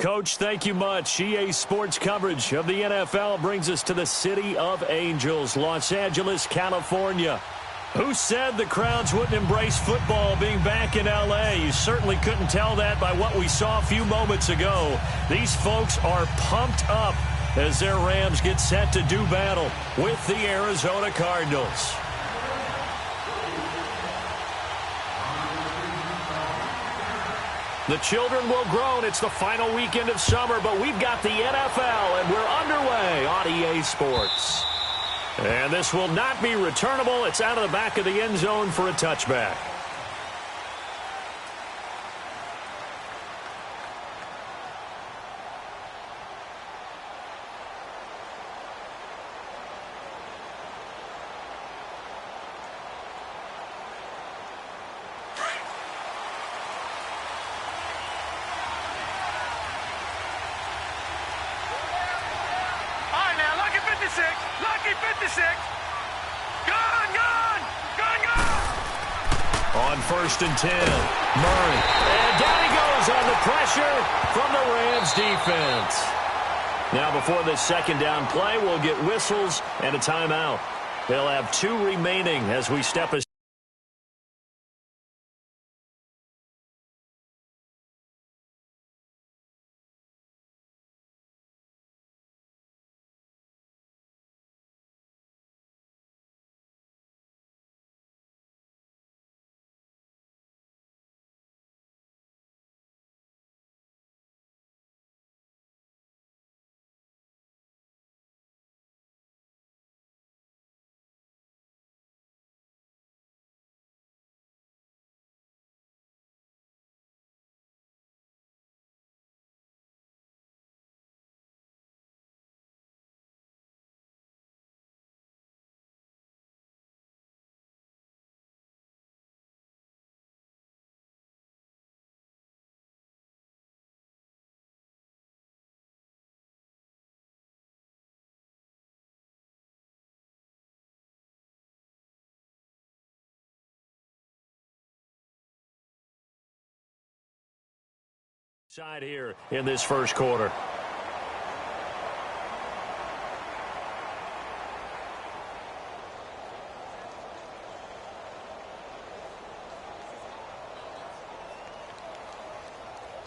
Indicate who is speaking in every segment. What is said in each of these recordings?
Speaker 1: Coach, thank you much. EA Sports coverage of the NFL brings us to the City of Angels, Los Angeles, California. Who said the crowds wouldn't embrace football being back in L.A.? You certainly couldn't tell that by what we saw a few moments ago. These folks are pumped up as their Rams get set to do battle with the Arizona Cardinals. The children will groan. It's the final weekend of summer, but we've got the NFL, and we're underway on EA Sports. And this will not be returnable. It's out of the back of the end zone for a touchback.
Speaker 2: Lucky 56. Gone.
Speaker 1: On 1st and 10, Murray. And down he goes on the pressure from the Rams defense. Now before this second down play, we'll get whistles and a timeout. They'll have 2 remaining as we step aside. Side here in this first quarter.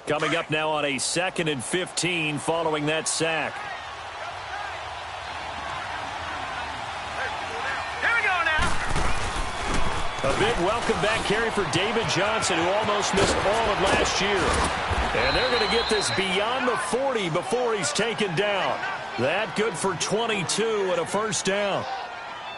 Speaker 1: Coming up now on a 2nd and 15 following that sack. A big welcome back carry for David Johnson, who almost missed all of last year. And they're going to get this beyond the 40 before he's taken down. That good for 22 and a first down.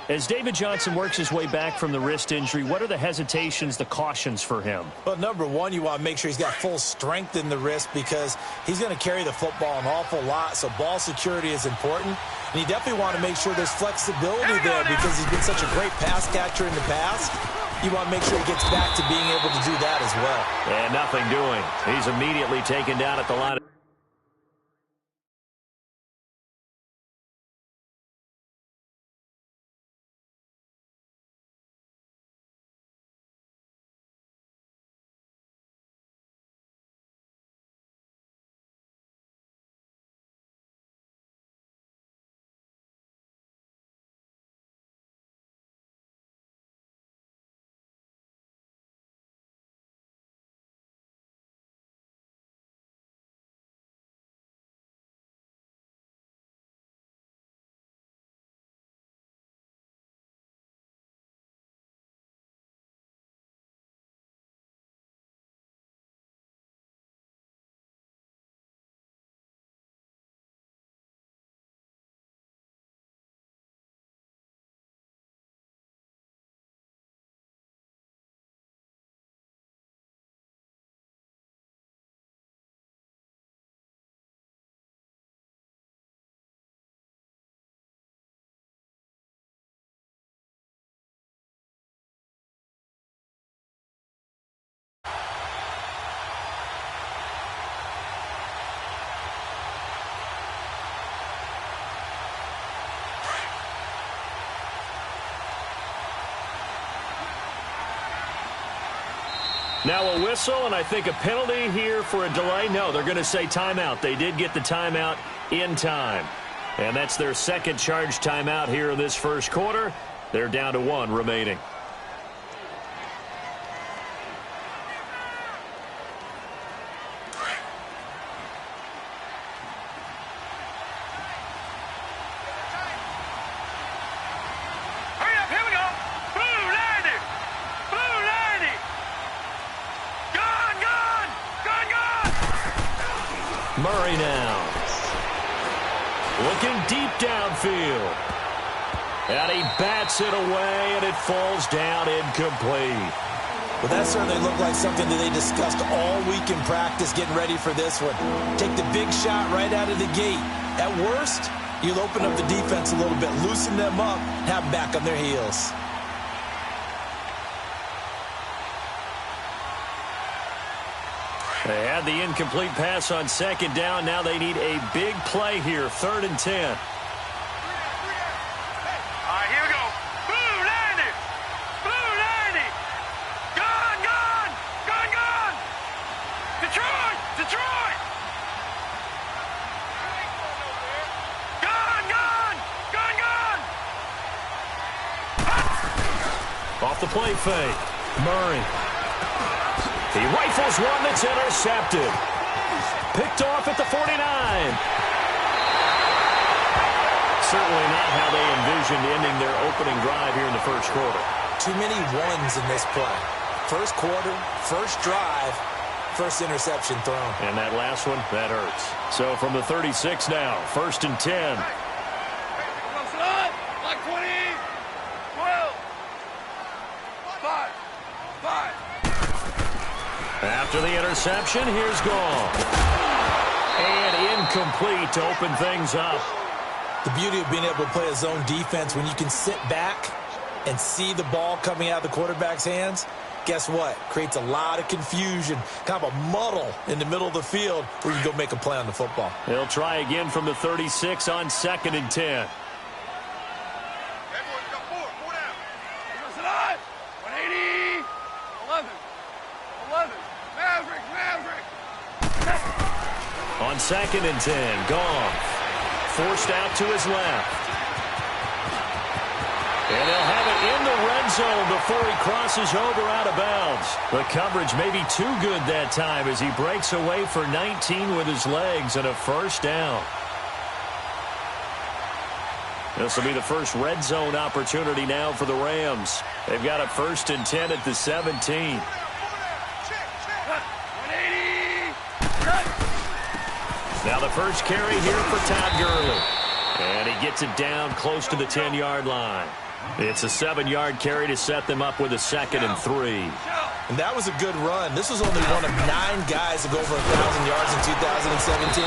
Speaker 1: As David Johnson works his way back from the wrist injury, what are the hesitations, the cautions for him?
Speaker 3: Well, number one, you want to make sure he's got full strength in the wrist because he's going to carry the football an awful lot, so ball security is important. And you definitely want to make sure there's flexibility there because he's been such a great pass catcher in the past. You want to make sure he gets back to being able to do that as well.
Speaker 1: And nothing doing. He's immediately taken down at the line. Now a whistle, and I think a penalty here for a delay. No, they're going to say timeout. They did get the timeout in time. And that's their second charge timeout here in this first quarter. They're down to 1 remaining. Murray now. Looking deep downfield. And he bats it away, and it falls down incomplete.
Speaker 3: Well, that certainly looked like something that they discussed all week in practice getting ready for this one. Take the big shot right out of the gate. At worst, you'll open up the defense a little bit, loosen them up, have them back on their heels.
Speaker 1: They had the incomplete pass on second down. Now they need a big play here, 3rd and 10.
Speaker 2: All right, here we go. Blue, landed. Blue, landed. Gone, gone. Gone, gone. Detroit, Detroit. Gone, gone. Gone, gone.
Speaker 1: Off the play fake. Murray. He rifles one that's intercepted. Picked off at the 49. Certainly not how they envisioned ending their opening drive here in the first quarter.
Speaker 3: Too many ones in this play. First quarter, first drive, first interception thrown.
Speaker 1: And that last one, that hurts. So from the 36 now, 1st and 10.
Speaker 2: Like 20, 12, 5, 5.
Speaker 1: After the interception, here's Gall. And incomplete to open things up.
Speaker 3: The beauty of being able to play a zone defense when you can sit back and see the ball coming out of the quarterback's hands, guess what? Creates a lot of confusion, kind of a muddle in the middle of the field where you can go make a play on the football.
Speaker 1: They'll try again from the 36 on 2nd and 10. On 2nd and 10, Goff forced out to his left. And they'll have it in the red zone before he crosses over out of bounds. The coverage may be too good that time as he breaks away for 19 with his legs and a first down. This will be the first red zone opportunity now for the Rams. They've got a 1st and 10 at the 17. Now the first carry here for Todd Gurley. And he gets it down close to the 10-yard line. It's a 7-yard carry to set them up with a 2nd and 3.
Speaker 3: And that was a good run. This was only one of 9 guys to go over 1,000 yards in 2017.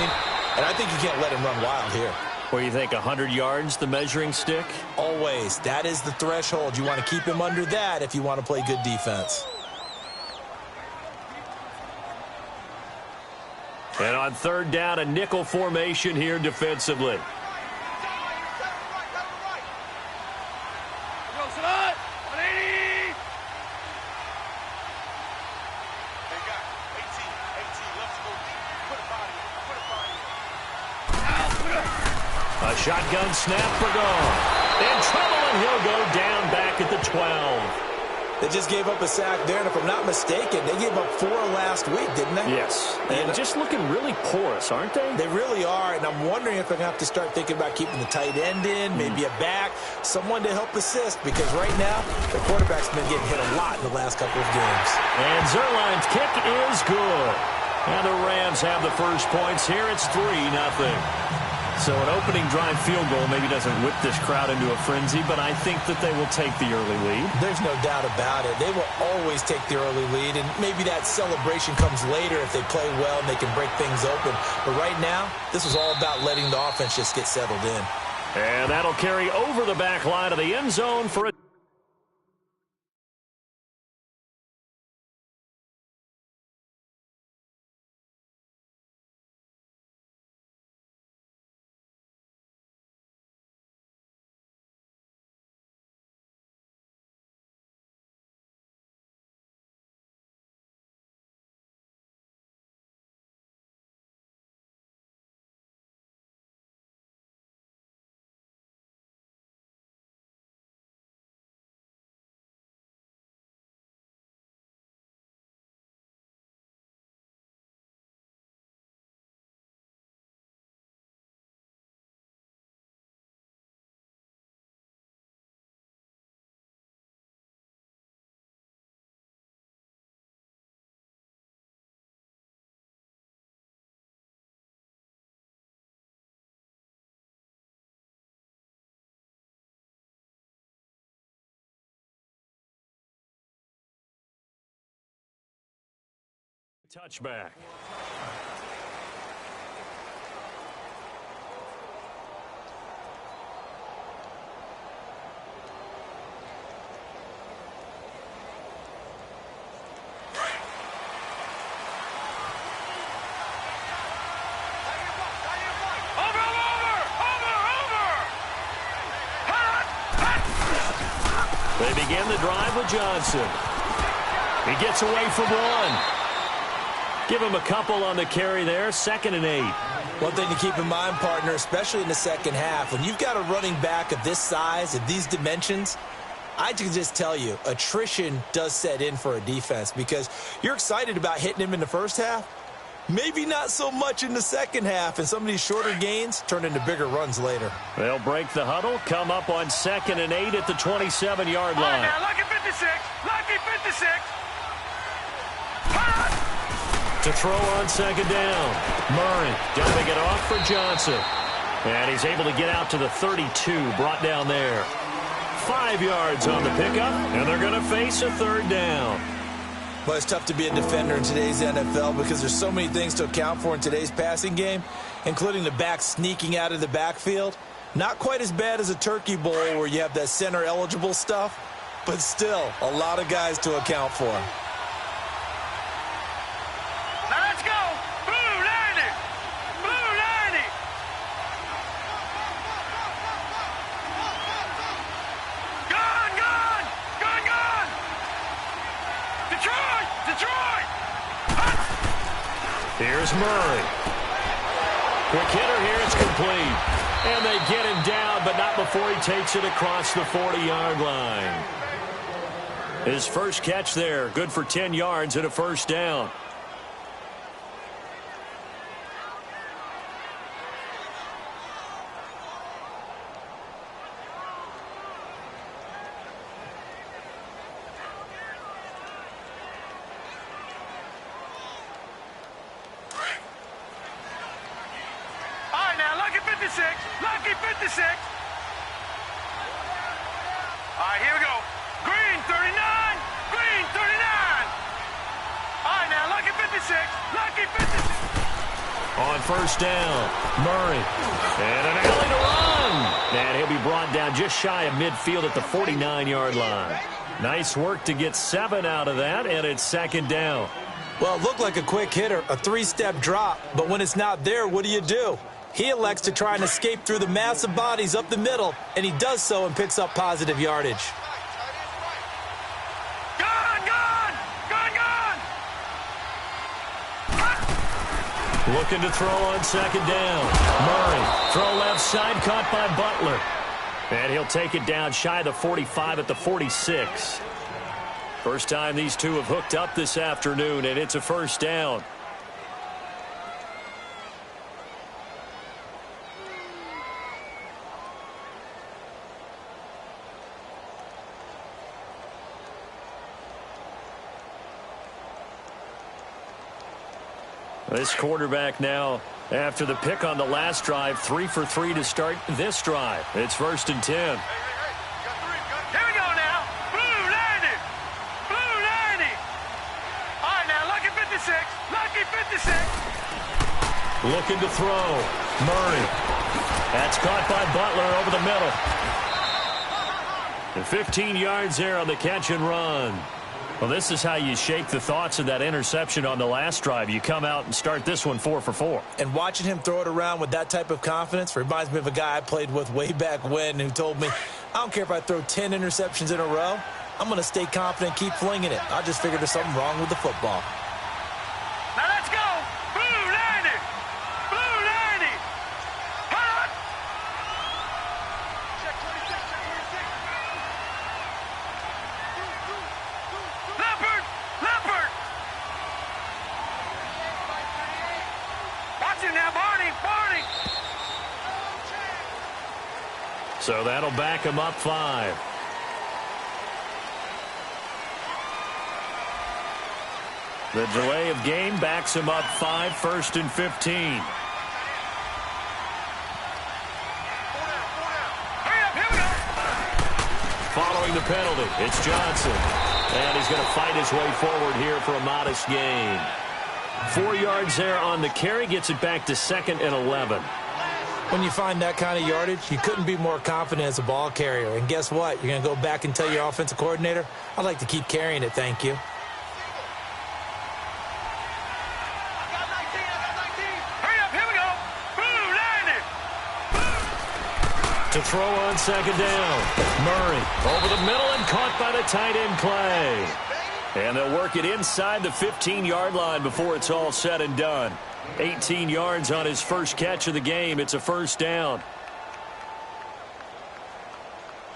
Speaker 3: And I think you can't let him run wild here.
Speaker 1: Where you think 100 yards, the measuring stick?
Speaker 3: Always. That is the threshold. You want to keep him under that if you want to play good defense.
Speaker 1: And on 3rd down, a nickel formation here defensively. A shotgun snap for Goff. In trouble, and he'll go down back at the 12.
Speaker 3: They just gave up a sack there, and if I'm not mistaken, they gave up 4 last week, didn't they?
Speaker 1: Yes. And just looking really porous, aren't they?
Speaker 3: They really are, and I'm wondering if they're going to have to start thinking about keeping the tight end in, maybe a back, someone to help assist, because right now, the quarterback's been getting hit a lot in the last couple of games.
Speaker 1: And Zerline's kick is good. And the Rams have the first points here. It's 3-0. So an opening drive field goal maybe doesn't whip this crowd into a frenzy, but I think that they will take the early lead.
Speaker 3: There's no doubt about it. They will always take the early lead, and maybe that celebration comes later if they play well and they can break things open. But right now, this is all about letting the offense just get settled in.
Speaker 1: And that'll carry over the back line of the end zone for a Touchback. They begin the drive with Johnson. He gets away from one. Give him a couple on the carry there. 2nd and 8.
Speaker 3: One thing to keep in mind, partner, especially in the second half, when you've got a running back of this size, of these dimensions, I can just tell you, attrition does set in for a defense because you're excited about hitting him in the first half. Maybe not so much in the second half, and some of these shorter gains turn into bigger runs later.
Speaker 1: They'll break the huddle, come up on 2nd and 8 at the 27-yard line.
Speaker 2: Now, lucky 56, lucky 56.
Speaker 1: To throw on 2nd down. Murray dumping it off for Johnson. And he's able to get out to the 32, brought down there. 5 yards on the pickup, and they're going to face a 3rd down.
Speaker 3: Well, it's tough to be a defender in today's NFL because there's so many things to account for in today's passing game, including the back sneaking out of the backfield. Not quite as bad as a turkey bowl where you have that center-eligible stuff, but still a lot of guys to account for.
Speaker 2: Now let's go. Blue 90. Blue 90. Gone, gone. Gone, gone. Detroit. Detroit.
Speaker 1: Here's Murray. Quick hitter here. It's complete. And they get him down, but not before he takes it across the 40-yard line. His first catch there, good for 10 yards and a 1st down.
Speaker 2: Lucky 56. All right, here we go. Green 39. Green 39. All right, now lucky 56. Lucky 56.
Speaker 1: On 1st down, Murray. And an alley to run. And he'll be brought down just shy of midfield at the 49-yard line. Nice work to get 7 out of that, and it's 2nd down.
Speaker 3: Well, it looked like a quick hitter, a 3-step drop, but when it's not there, what do? He elects to try and escape through the massive bodies up the middle, and he does so and picks up positive yardage.
Speaker 2: Gone, gone, gone, gone.
Speaker 1: Looking to throw on 2nd down. Murray, throw left side, caught by Butler. And he'll take it down shy of the 45 at the 46. First time these two have hooked up this afternoon, and it's a 1st down. This quarterback now, after the pick on the last drive, 3 for 3 to start this drive. It's 1st and 10.
Speaker 2: Here we go now. Blue 90. Blue 90. All right, now lucky 56. Lucky 56.
Speaker 1: Looking to throw. Murray. That's caught by Butler over the middle. And 15 yards there on the catch and run. Well, this is how you shake the thoughts of that interception on the last drive. You come out and start this one 4 for 4.
Speaker 3: And watching him throw it around with that type of confidence reminds me of a guy I played with way back when who told me, I don't care if I throw 10 interceptions in a row. I'm going to stay confident, keep flinging it. I just figured there's something wrong with the football.
Speaker 2: Now let's go. Blue 90. Blue 90. Hot. Check 26, check 26. Leopard. Leopard. Watch him now, Barney. Barney.
Speaker 1: So that'll back him up 5. The delay of game backs him up 5, 1st and 15.
Speaker 2: Hurry up, here we go.
Speaker 1: Following the penalty, it's Johnson. And he's going to fight his way forward here for a modest gain. 4 yards there on the carry, gets it back to 2nd and 11.
Speaker 3: When you find that kind of yardage, you couldn't be more confident as a ball carrier. And guess what? You're going to go back and tell your offensive coordinator, I'd like to keep carrying it, thank you.
Speaker 1: To throw on 2nd down. Murray over the middle and caught by the tight end Clay. And they'll work it inside the 15-yard line before it's all said and done. 18 yards on his first catch of the game. It's a 1st down.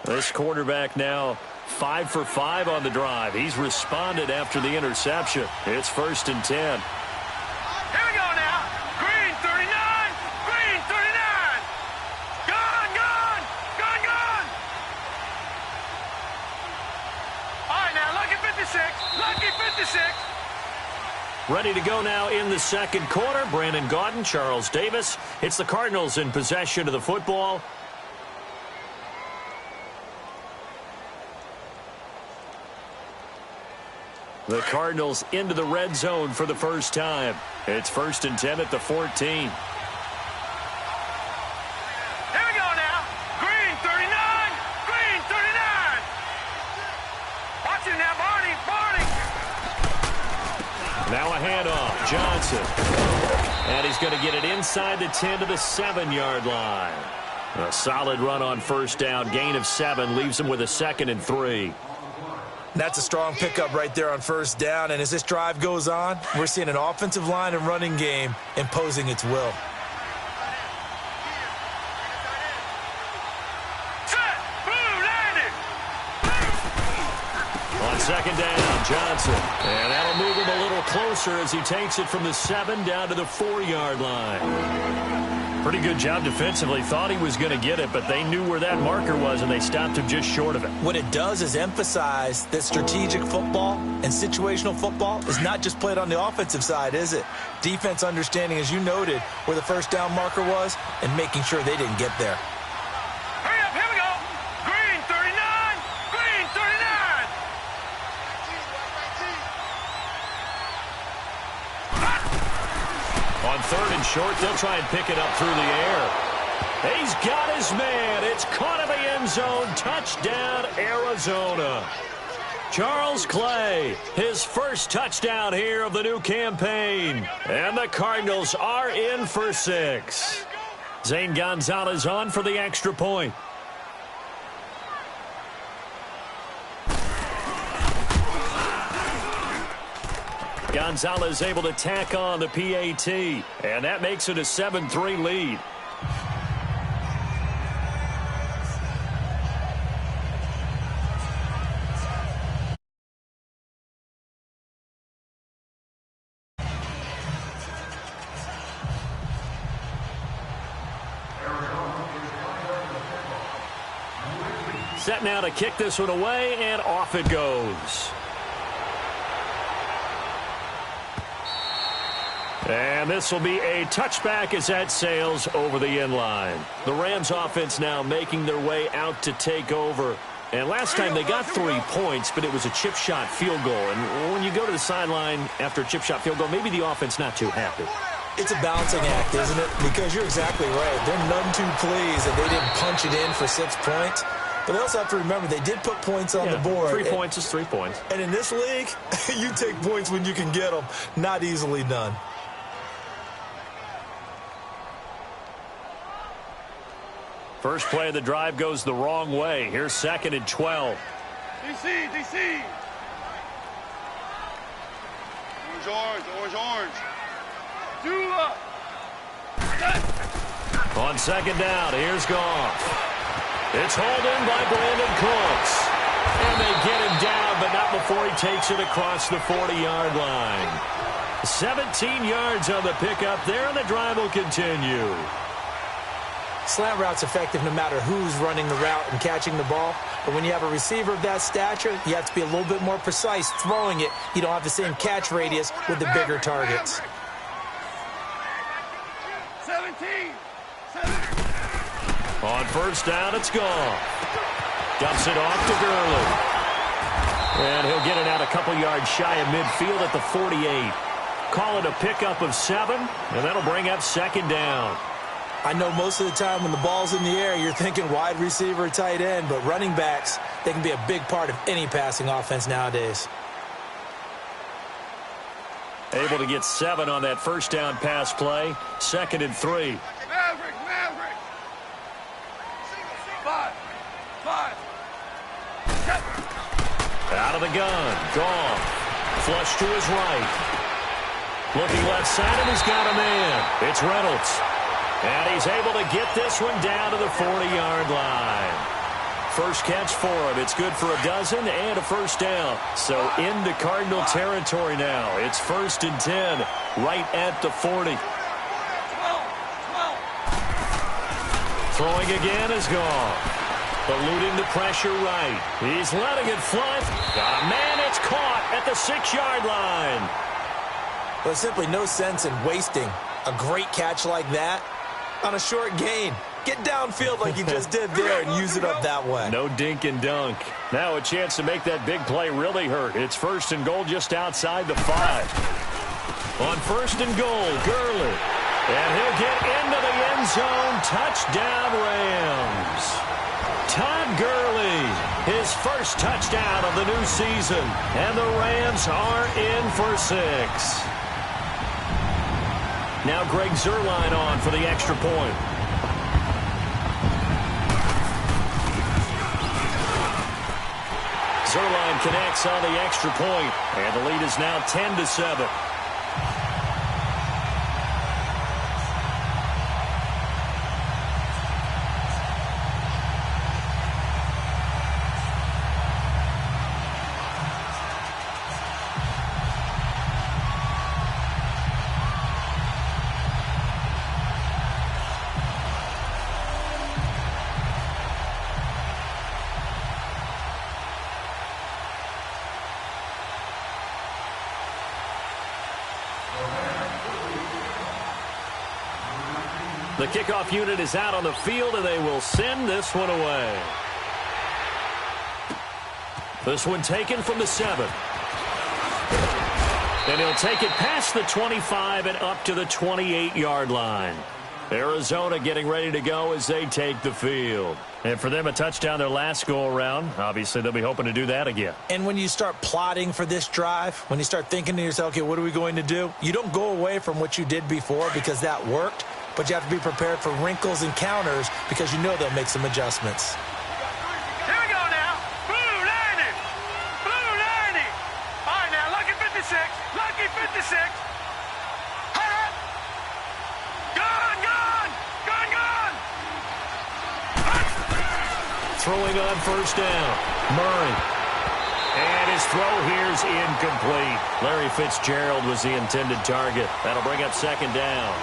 Speaker 1: This quarterback now 5 for 5 on the drive. He's responded after the interception. It's 1st and 10.
Speaker 2: Here we go now. Green 39. Green 39. Gone. All right, now lucky 56. Lucky 56.
Speaker 1: Ready to go now in the 2nd quarter. Brandon Gaudin, Charles Davis. It's the Cardinals in possession of the football. The Cardinals into the red zone for the first time. It's 1st and 10 at the 14.
Speaker 2: Here we go now. Green 39. Green 39. Watch him now, Barney.
Speaker 1: Now a handoff. Johnson. And he's going to get it inside the 10 to the 7-yard line. A solid run on 1st down. Gain of 7 leaves him with a 2nd and 3.
Speaker 3: That's a strong pickup right there on 1st down. And as this drive goes on, we're seeing an offensive line and running game imposing its will.
Speaker 2: Set. Blue landed.
Speaker 1: On 2nd down, Johnson. And that'll move him a little closer as he takes it from the 7 down to the 4-yard line. Pretty good job defensively. Thought he was going to get it, but they knew where that marker was, and they stopped him just short of it.
Speaker 3: What it does is emphasize that strategic football and situational football is not just played on the offensive side, is it? Defense understanding, as you noted, where the 1st down marker was and making sure they didn't get there.
Speaker 2: Hurry up, here we go. Green 39. Green 39.
Speaker 1: On 3rd and short, they'll try and pick it up through the air. He's got his man. It's caught in the end zone. Touchdown, Arizona. Charles Clay, his first touchdown here of the new campaign. And the Cardinals are in for 6. Zane Gonzalez on for the extra point. Gonzalez able to tack on the PAT, and that makes it a 7-3 lead. Set now to kick this one away, and off it goes. And this will be a touchback as that sails over the end line. The Rams offense now making their way out to take over. And last time they got 3 points, but it was a chip shot field goal. And when you go to the sideline after a chip shot field goal, maybe the offense not too happy.
Speaker 3: It's a balancing act, isn't it? Because you're exactly right. They're none too pleased that they didn't punch it in for 6 points. But they also have to remember they did put points on the board.
Speaker 1: 3 points is 3 points.
Speaker 3: And in this league, you take points when you can get them. Not easily done.
Speaker 1: First play of the drive goes the wrong way. Here's 2nd and 12.
Speaker 2: DC. Orange. Dula.
Speaker 1: On 2nd down, here's Goff. It's hauled in by Brandon Cooks. And they get him down, but not before he takes it across the 40-yard line. 17 yards on the pickup there, and the drive will continue.
Speaker 3: Slant route's effective no matter who's running the route and catching the ball. But when you have a receiver of that stature, you have to be a little bit more precise throwing it. You don't have the same catch radius with the bigger targets.
Speaker 2: 17.
Speaker 1: On 1st down, it's Goff. Dumps it off to Gurley. And he'll get it out a couple yards shy of midfield at the 48. Call it a pickup of 7, and that'll bring up second down.
Speaker 3: I know most of the time when the ball's in the air, you're thinking wide receiver, tight end, but running backs, they can be a big part of any passing offense nowadays.
Speaker 1: Able to get 7 on that first down pass play. 2nd and 3.
Speaker 2: Maverick. 5.
Speaker 1: Out of the gun. Gone. Flush to his right. Looking left side, and he's got a man. It's Reynolds. And he's able to get this one down to the 40-yard line. First catch for him. It's good for a dozen and a first down. So into Cardinal territory now. It's 1st and 10, right at the 40. Throwing again is gone. Eluding the pressure right. He's letting it fly. Got a man. It's caught at the 6-yard line.
Speaker 3: Well, there's simply no sense in wasting a great catch like that on a short gain. Get downfield like you just did there and use it up that way.
Speaker 1: No dink and dunk. Now a chance to make that big play really hurt. It's 1st and goal just outside the 5. On 1st and goal, Gurley. And he'll get into the end zone. Touchdown, Rams. Todd Gurley, his first touchdown of the new season. And the Rams are in for 6. Now Greg Zuerlein on for the extra point. Zuerlein connects on the extra point, and the lead is now 10-7. The kickoff unit is out on the field, and they will send this one away. This one taken from the 7. And he'll take it past the 25 and up to the 28-yard line. Arizona getting ready to go as they take the field. And for them, a touchdown their last go-around. Obviously, they'll be hoping to do that again.
Speaker 3: And when you start plotting for this drive, when you start thinking to yourself, okay, what are we going to do? You don't go away from what you did before because that worked, but you have to be prepared for wrinkles and counters because you know they'll make some adjustments.
Speaker 2: Here we go now. Blue 90. Blue 90. All right, now, lucky 56. Lucky 56.
Speaker 1: Throwing on 1st down. Murray. And his throw here's incomplete. Larry Fitzgerald was the intended target. That'll bring up 2nd down.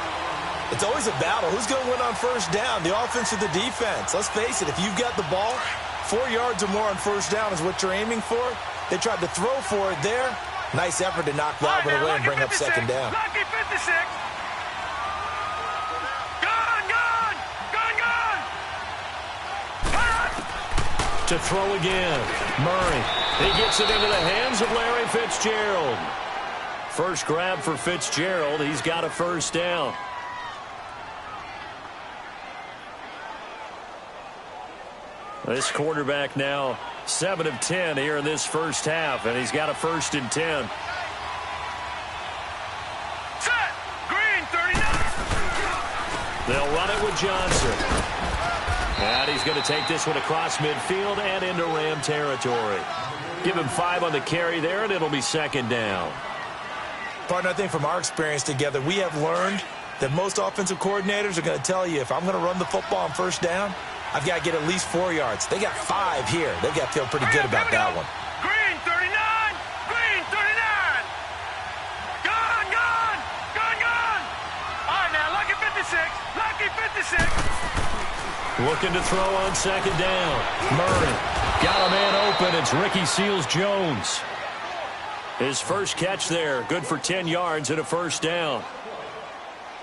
Speaker 3: It's always a battle. Who's going to win on 1st down, the offense or the defense? Let's face it, if you've got the ball, 4 yards or more on 1st down is what you're aiming for. They tried to throw for it there. Nice effort to knock that one away and bring up 2nd down.
Speaker 2: Lucky 56.
Speaker 1: To throw again. Murray. He gets it into the hands of Larry Fitzgerald. First grab for Fitzgerald. He's got a 1st down. This quarterback now 7 of 10 here in this first half, and he's got a 1st and 10.
Speaker 2: Set. Green 39.
Speaker 1: They'll run it with Johnson. And he's going to take this one across midfield and into Ram territory. Give him 5 on the carry there, and it'll be 2nd down.
Speaker 3: Partner, I think from our experience together, we have learned that most offensive coordinators are going to tell you, if I'm going to run the football on 1st down, I've got to get at least 4 yards. They got 5 here. They've got to feel pretty good about that one.
Speaker 2: Green 39. Green 39. Gone. All right, now, lucky 56. Lucky 56.
Speaker 1: Looking to throw on 2nd down. Murray got a man open. It's Ricky Seals-Jones. His first catch there. Good for 10 yards and a 1st down.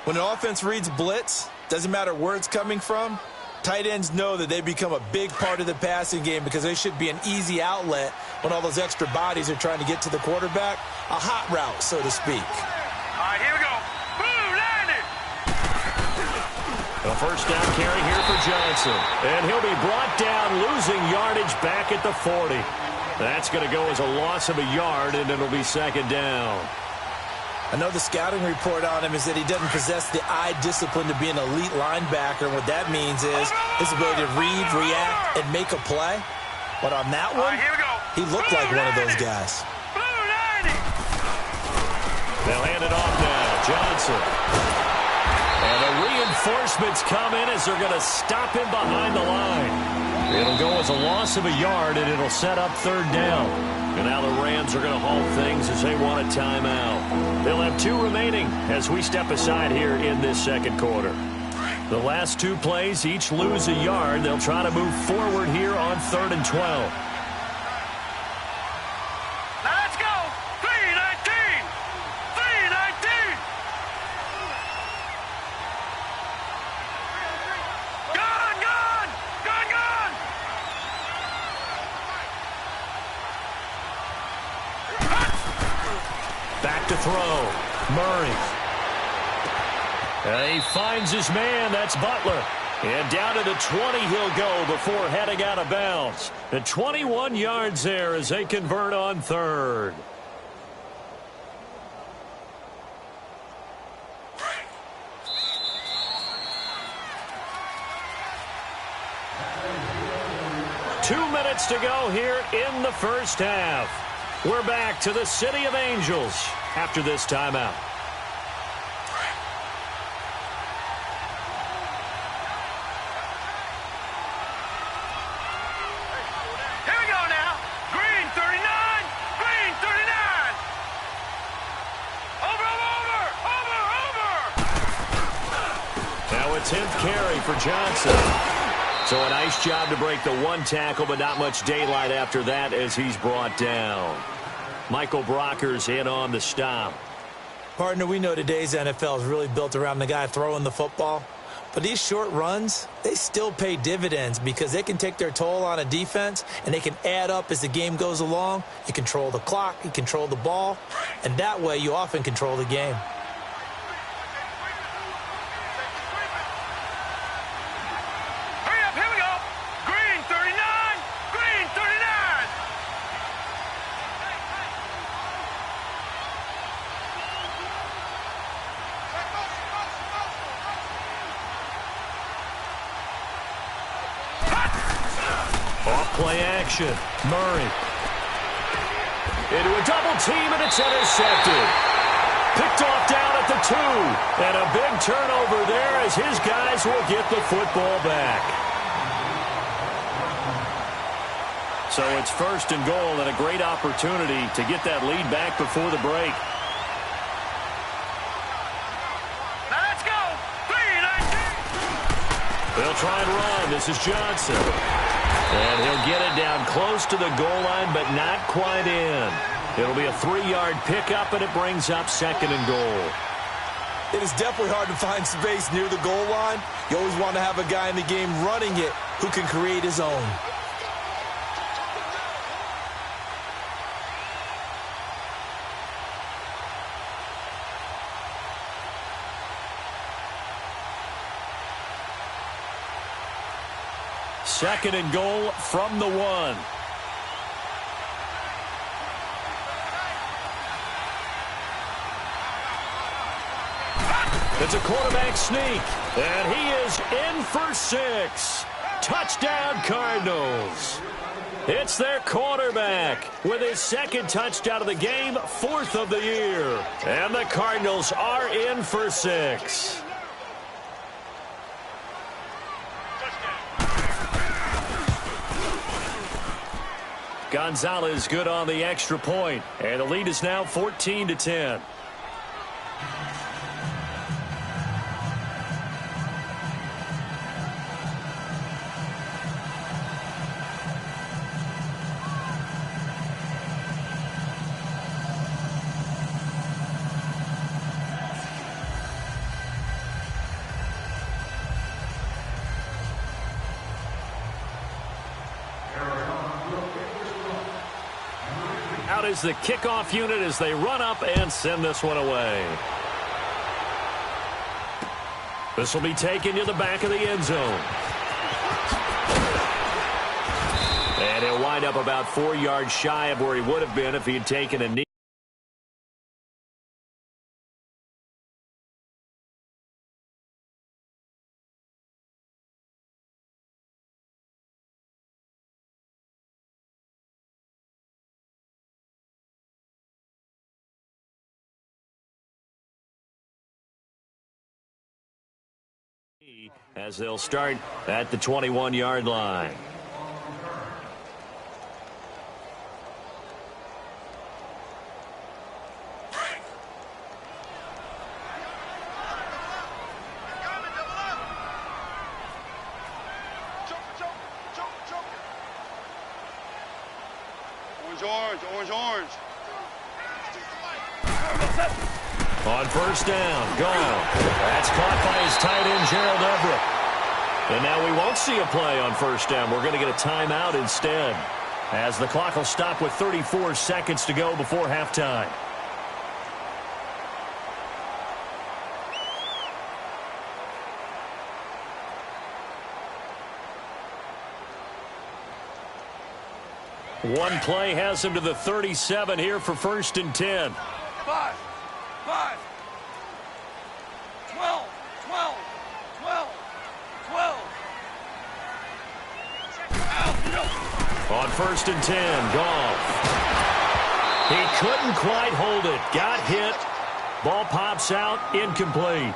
Speaker 3: When an offense reads blitz, doesn't matter where it's coming from, tight ends know that they become a big part of the passing game because they should be an easy outlet when all those extra bodies are trying to get to the quarterback. A hot route, so to speak.
Speaker 2: right, here we go. Boom, landed.
Speaker 1: A first down carry here for Johnson. And he'll be brought down, losing yardage back at the 40. That's going to go as a loss of a yard, and it'll be second down.
Speaker 3: I know the scouting report on him is that he doesn't possess the eye discipline to be an elite linebacker. And what that means is his ability to read, react, and make a play. But on that one,
Speaker 2: Here we go.
Speaker 3: he looked like one of those guys.
Speaker 1: They'll hand it off now. Johnson. And the reinforcements come in as they're going to stop him behind the line. It'll go as a loss of a yard, and it'll set up third down. And now the Rams are going to halt things as they want a timeout. They'll have 2 remaining as we step aside here in this second quarter. The last 2 plays each lose a yard. They'll try to move forward here on 3rd and 12. To throw. Murray. And he finds his man. That's Butler. And down to the 20 he'll go before heading out of bounds. The 21 yards there as they convert on 3rd. Two minutes to go here in the first half. We're back to the City of Angels after this timeout.
Speaker 2: Here we go now. Green 39. Green 39. Over.
Speaker 1: Now a 10th carry for Johnson. So a nice job to break the 1 tackle, but not much daylight after that as he's brought down. Michael Brocker's in on the stop.
Speaker 3: Partner, we know today's NFL is really built around the guy throwing the football. But these short runs, they still pay dividends because they can take their toll on a defense, and they can add up as the game goes along. You control the clock, you control the ball, and that way you often control the game.
Speaker 1: Play action. Murray. Into a double team, and it's intercepted. Picked off down at the 2. And a big turnover there as his guys will get the football back. So it's 1st and goal and a great opportunity to get that lead back before the break.
Speaker 2: Now let's go. 3-19.
Speaker 1: They'll try and run. This is Johnson. And he'll get it down close to the goal line, but not quite in. It'll be a 3-yard pickup, and it brings up 2nd and goal.
Speaker 3: It is definitely hard to find space near the goal line. You always want to have a guy in the game running it who can create his own.
Speaker 1: Second and goal from the 1. It's a quarterback sneak, and he is in for 6. Touchdown, Cardinals. It's their quarterback with his 2nd touchdown of the game, 4th of the year. And the Cardinals are in for 6. Gonzalez good on the extra point, and the lead is now 14-10. Out is the kickoff unit as they run up and send this one away. This will be taken to the back of the end zone. And he'll wind up about 4 yards shy of where he would have been if he had taken a knee. As they'll start at the 21-yard line.
Speaker 2: Orange.
Speaker 1: On first down, gone. That's caught by his tight end, Gerald Everett. And now we won't see a play on first down. We're going to get a timeout instead, as the clock will stop with 34 seconds to go before halftime. One play has him to the 37 here for 1st and 10.
Speaker 2: 5, 12.
Speaker 1: On 1st and 10, Goff. He couldn't quite hold it. Got hit. Ball pops out, incomplete.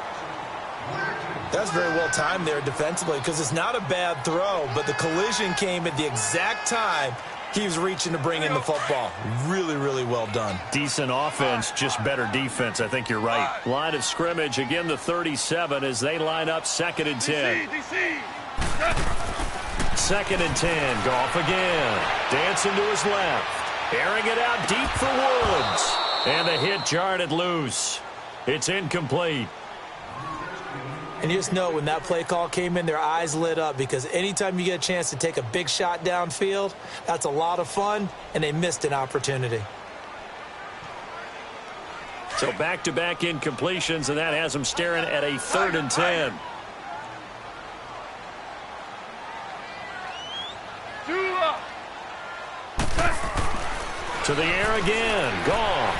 Speaker 3: That's very well timed there defensively, because it's not a bad throw, but the collision came at the exact time he was reaching to bring in the football. Really, really well done.
Speaker 1: Decent offense, just better defense. I think you're right. Line of scrimmage, again the 37 as they line up 2nd and 10.
Speaker 2: DC.
Speaker 1: 2nd and 10, Goff again. Dancing to his left. Airing it out deep for Woods. And the hit jarred it loose. It's incomplete.
Speaker 3: And you just know when that play call came in, their eyes lit up, because anytime you get a chance to take a big shot downfield, that's a lot of fun, and they missed an opportunity.
Speaker 1: So back-to-back incompletions, and that has them staring at a 3rd and 10. To the air again, Goff.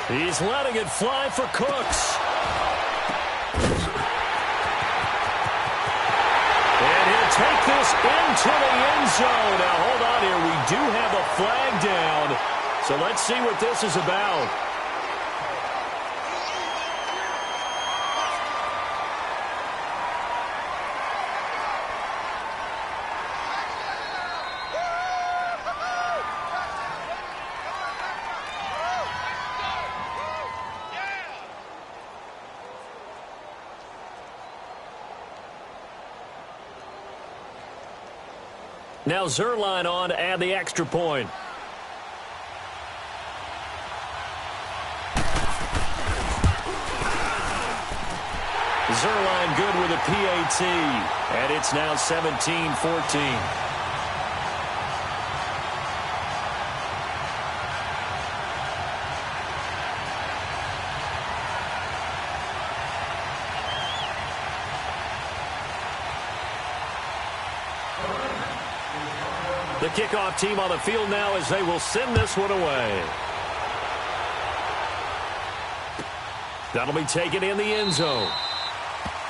Speaker 1: He's letting it fly for Cooks. And he'll take this into the end zone. Now, hold on here. We do have a flag down. So let's see what this is about. Now Zerline on to add the extra point. Zerline good with a PAT, and it's now 17-14. The kickoff team on the field now as they will send this one away. That'll be taken in the end zone.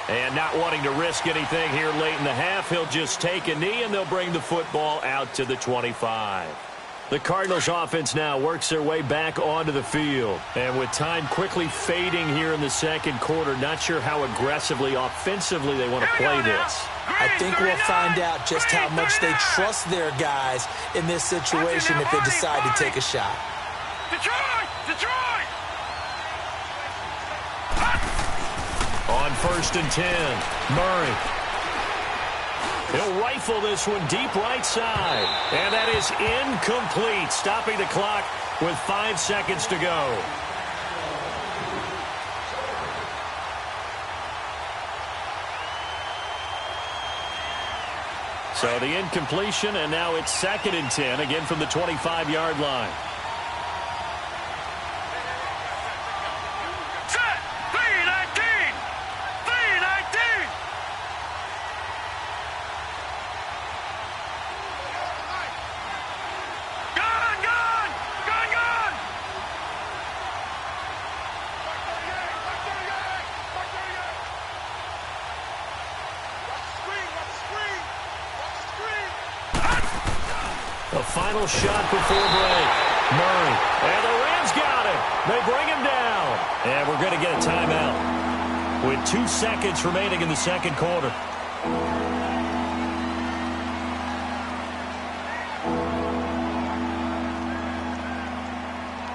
Speaker 1: And not wanting to risk anything here late in the half, he'll just take a knee and they'll bring the football out to the 25. The Cardinals offense now works their way back onto the field. And with time quickly fading here in the second quarter, not sure how aggressively, offensively they want to play this.
Speaker 3: I think we'll find out just how much they trust their guys in this situation if they decide to take a shot.
Speaker 2: Detroit!
Speaker 1: On 1st and 10, Murray. He'll rifle this one deep right side. And that is incomplete, stopping the clock with 5 seconds to go. So the incompletion, and now it's 2nd and 10, again from the 25-yard line.
Speaker 2: Set! 3-19!
Speaker 1: final shot before break. Murray. And the Rams got it. They bring him down. And we're going to get a timeout with 2 seconds remaining in the second quarter.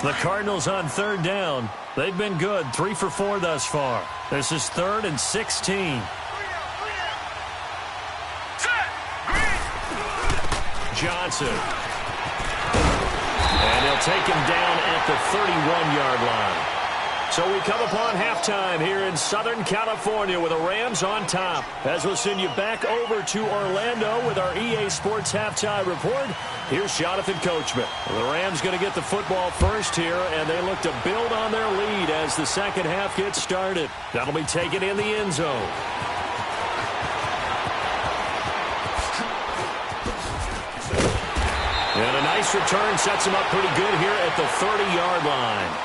Speaker 1: The Cardinals on third down. They've been good, 3 for 4 thus far. This is 3rd and 16. Johnson. And he'll take him down at the 31-yard line. So we come upon halftime here in Southern California with the Rams on top. As we'll send you back over to Orlando with our EA Sports halftime report, here's Jonathan Coachman. The Rams going to get the football first here, and they look to build on their lead as the second half gets started. That'll be taken in the end zone. And a nice return sets him up pretty good here at the 30-yard line.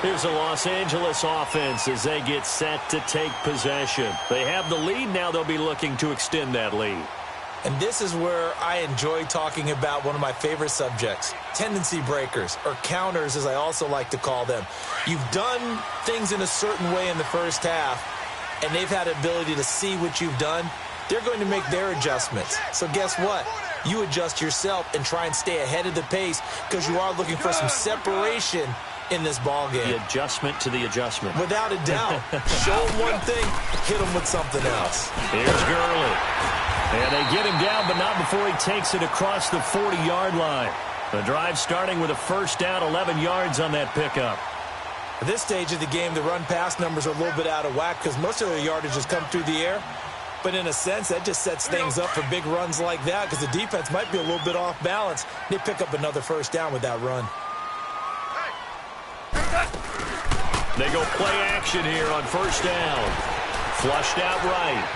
Speaker 1: Here's the Los Angeles offense as they get set to take possession. They have the lead. Now they'll be looking to extend that lead.
Speaker 3: And this is where I enjoy talking about one of my favorite subjects, tendency breakers, or counters as I also like to call them. You've done things in a certain way in the first half, and they've had the ability to see what you've done. They're going to make their adjustments. So guess what? You adjust yourself and try and stay ahead of the pace because you are looking for some separation in this ball game.
Speaker 1: The adjustment to the adjustment.
Speaker 3: Without a doubt. Show him one thing, hit him with something else.
Speaker 1: Here's Gurley. And they get him down, but not before he takes it across the 40-yard line. The drive starting with a first down, 11 yards on that pickup.
Speaker 3: At this stage of the game, the run-pass numbers are a little bit out of whack because most of their yardage has come through the air. But in a sense, that just sets things up for big runs like that because the defense might be a little bit off balance. They pick up another first down with that run.
Speaker 1: They go play action here on first down. Flushed out right.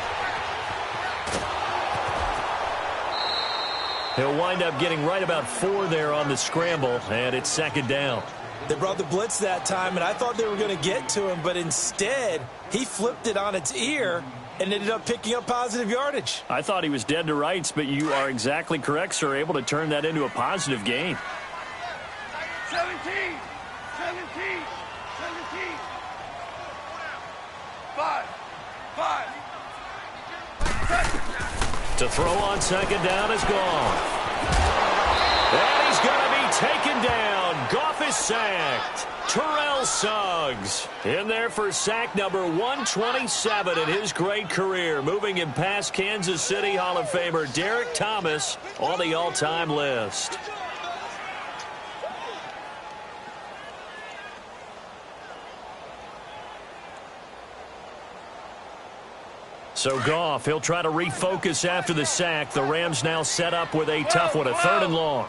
Speaker 1: He'll wind up getting right about 4 there on the scramble, and it's second down.
Speaker 3: They brought the blitz that time, and I thought they were going to get to him, but instead, he flipped it on its ear and ended up picking up positive yardage.
Speaker 1: I thought he was dead to rights, but you are exactly correct, sir, able to turn that into a positive gain.
Speaker 2: 17. Five.
Speaker 1: To throw on second down is Goff. And he's going to be taken down. Goff is sacked. Terrell Suggs in there for sack number 127 in his great career, moving him past Kansas City Hall of Famer Derek Thomas on the all-time list. So Goff, he'll try to refocus after the sack. The Rams now set up with a tough one, a 3rd and long.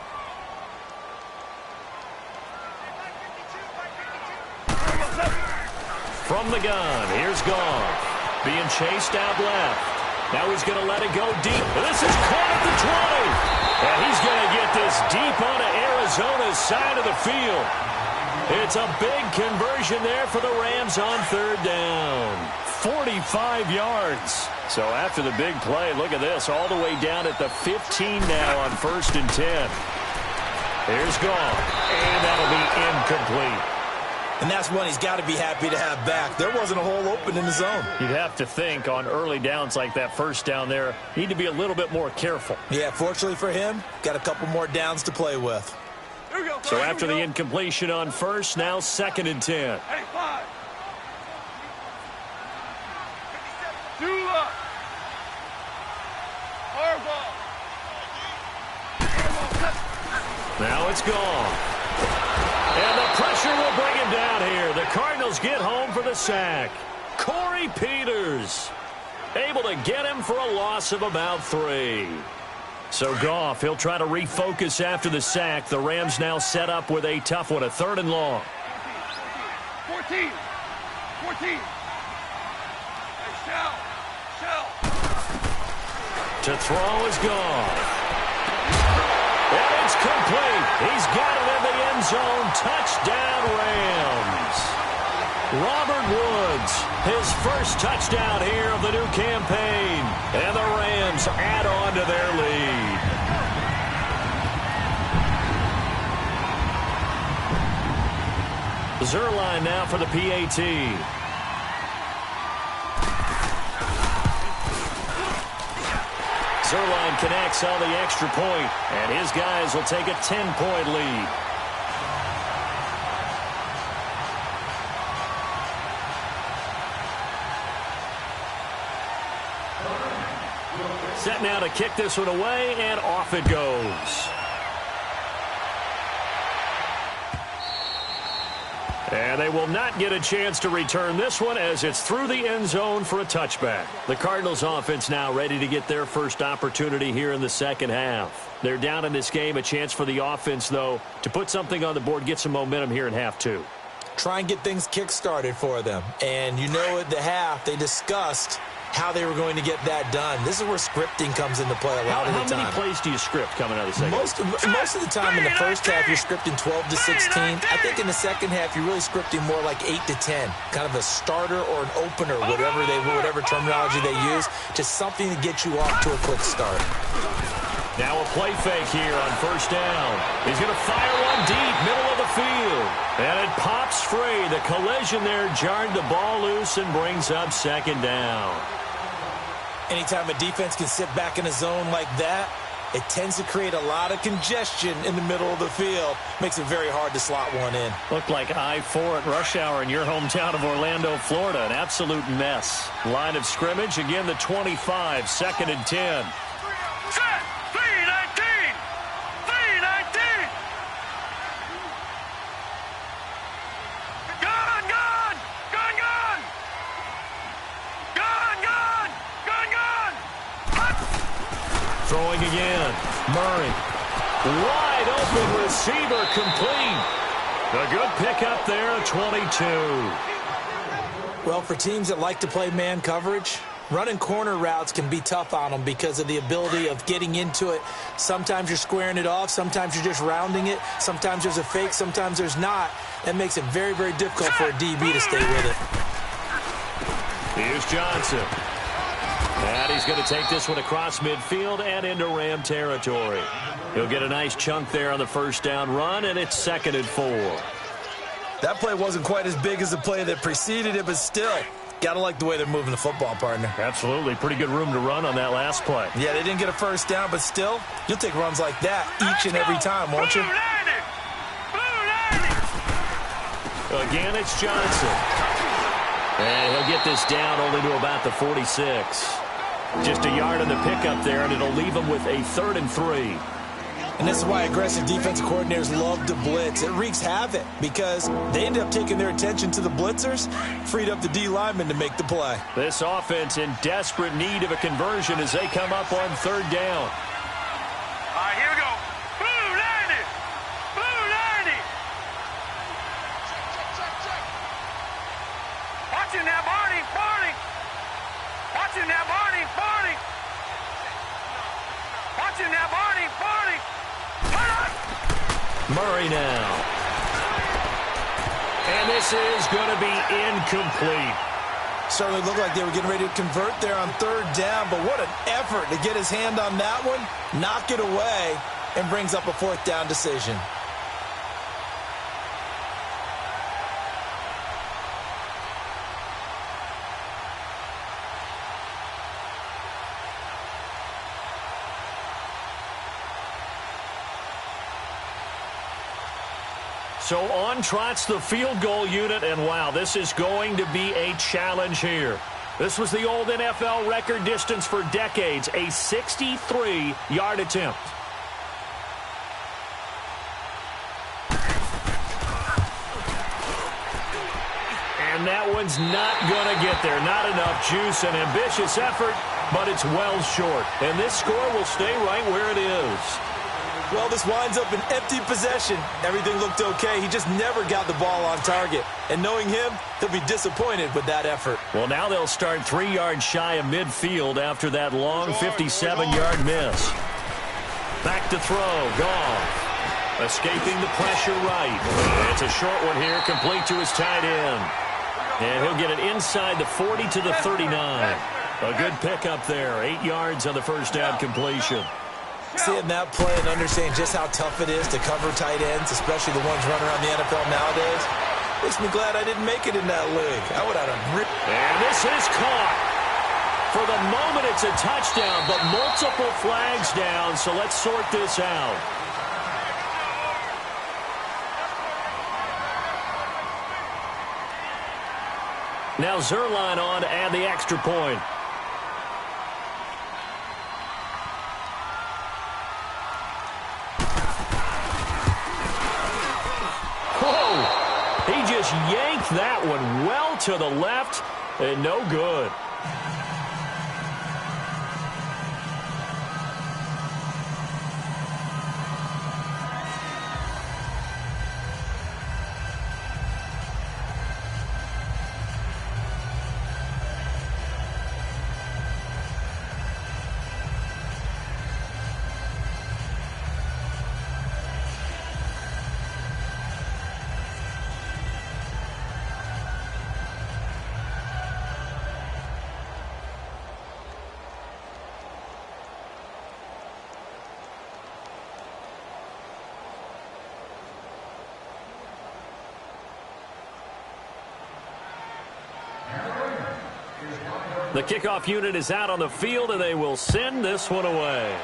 Speaker 1: From the gun, here's Goff. Being chased out left. Now he's going to let it go deep. This is caught at the 20. And he's going to get this deep onto Arizona's side of the field. It's a big conversion there for the Rams on 3rd down. 45 yards. So after the big play, look at this, all the way down at the 15 now on 1st and 10. Here's Goff, and that'll be incomplete.
Speaker 3: And that's one he's got to be happy to have back. There wasn't a hole open in the zone.
Speaker 1: You'd have to think on early downs like that first down there, need to be a little bit more careful.
Speaker 3: Yeah, fortunately for him, got a couple more downs to play with.
Speaker 1: So after the incompletion on 1st, now 2nd and 10.
Speaker 2: Hey, 5. 2 up.
Speaker 1: Now it's gone. And the pressure will bring him down here. The Cardinals get home for the sack. Corey Peters able to get him for a loss of about 3. So Goff, he'll try to refocus after the sack. The Rams now set up with a tough one, a 3rd and long.
Speaker 2: 14. Shell.
Speaker 1: To throw is Goff. And it's complete. He's got it in the end zone. Touchdown, Rams. Robert Woods, his first touchdown here of the new campaign. And the Rams add on to their lead. Zerline now for the PAT. Zerline connects on the extra point, and his guys will take a 10-point lead. Set now to kick this one away, and off it goes. And they will not get a chance to return this one as it's through the end zone for a touchback. The Cardinals offense now ready to get their first opportunity here in the second half. They're down in this game. A chance for the offense, though, to put something on the board, get some momentum here in half two.
Speaker 3: Try and get things kick-started for them. And you know at the half they discussed how they were going to get that done. This is where scripting comes into play a lot of the time.
Speaker 1: How many plays do you script coming out of the second half?
Speaker 3: Most of the time in the first half, you're scripting 12 to 16. I think in the second half, you're really scripting more like 8 to 10. Kind of a starter or an opener, whatever terminology they use. Just something to get you off to a quick start.
Speaker 1: Now a play fake here on first down. He's going to fire one deep, middle of the field. And it pops free. The collision there jarred the ball loose and brings up second down.
Speaker 3: Anytime a defense can sit back in a zone like that, it tends to create a lot of congestion in the middle of the field. Makes it very hard to slot one in.
Speaker 1: Looked like I-4 at rush hour in your hometown of Orlando, Florida. An absolute mess. Line of scrimmage, again the 25, 2nd and 10.
Speaker 2: Set! 319! 319! Gone, gone! Gone, gone! Gone, gone! Gone, gone!
Speaker 1: Throwing again. Murray. Wide open receiver complete. A good pickup there, 22.
Speaker 3: Well, for teams that like to play man coverage, running corner routes can be tough on them because of the ability of getting into it. Sometimes you're squaring it off. Sometimes you're just rounding it. Sometimes there's a fake. Sometimes there's not. That makes it very, very difficult for a DB to stay with it.
Speaker 1: Here's Johnson. And he's going to take this one across midfield and into Ram territory. He'll get a nice chunk there on the first down run, and it's 2nd and 4.
Speaker 3: That play wasn't quite as big as the play that preceded it, but still, got to like the way they're moving the football, partner.
Speaker 1: Absolutely. Pretty good room to run on that last play.
Speaker 3: Yeah, they didn't get a first down, but still, you'll take runs like that each and every time, won't you?
Speaker 1: Again, it's Johnson. And he'll get this down only to about the 46. Just a yard on the pickup there, and it'll leave him with a 3rd and 3.
Speaker 3: And this is why aggressive defensive coordinators love to blitz. It wreaks havoc because they end up taking their attention to the blitzers, freed up the D linemen to make the play.
Speaker 1: This offense in desperate need of a conversion as they come up on 3rd down.
Speaker 2: All right, here we go. Blue 90! Blue 90! Watch him now, Barney! Barney! Watch him now, Barney! Barney! Watch him now, Barney! Barney!
Speaker 1: Murray now. And this is going to be incomplete.
Speaker 3: Certainly looked like they were getting ready to convert there on 3rd down, but what an effort to get his hand on that one, knock it away, and brings up a 4th down decision.
Speaker 1: So on trots the field goal unit, and wow, this is going to be a challenge here. This was the old NFL record distance for decades, a 63-yard attempt. And that one's not going to get there. Not enough juice, an ambitious effort, but it's well short. And this score will stay right where it is.
Speaker 3: Well, this winds up an empty possession. Everything looked okay. He just never got the ball on target. And knowing him, he'll be disappointed with that effort.
Speaker 1: Well, now they'll start 3 yards shy of midfield after that long 57-yard miss. Back to throw. Goff. Escaping the pressure right. It's a short one here, complete to his tight end. And he'll get it inside the 40 to the 39. A good pickup there. 8 yards on the first down completion.
Speaker 3: Seeing that play and understanding just how tough it is to cover tight ends, especially the ones running around the NFL nowadays, Makes me glad I didn't make it in that league. I would have had a rip.
Speaker 1: And this is caught. For the moment, it's a touchdown, but multiple flags down, so let's sort this out. Now Zerline on to add the extra point. Whoa! He just yanked that one well to the left, and no good. The kickoff unit is out on the field, and they will send this one away.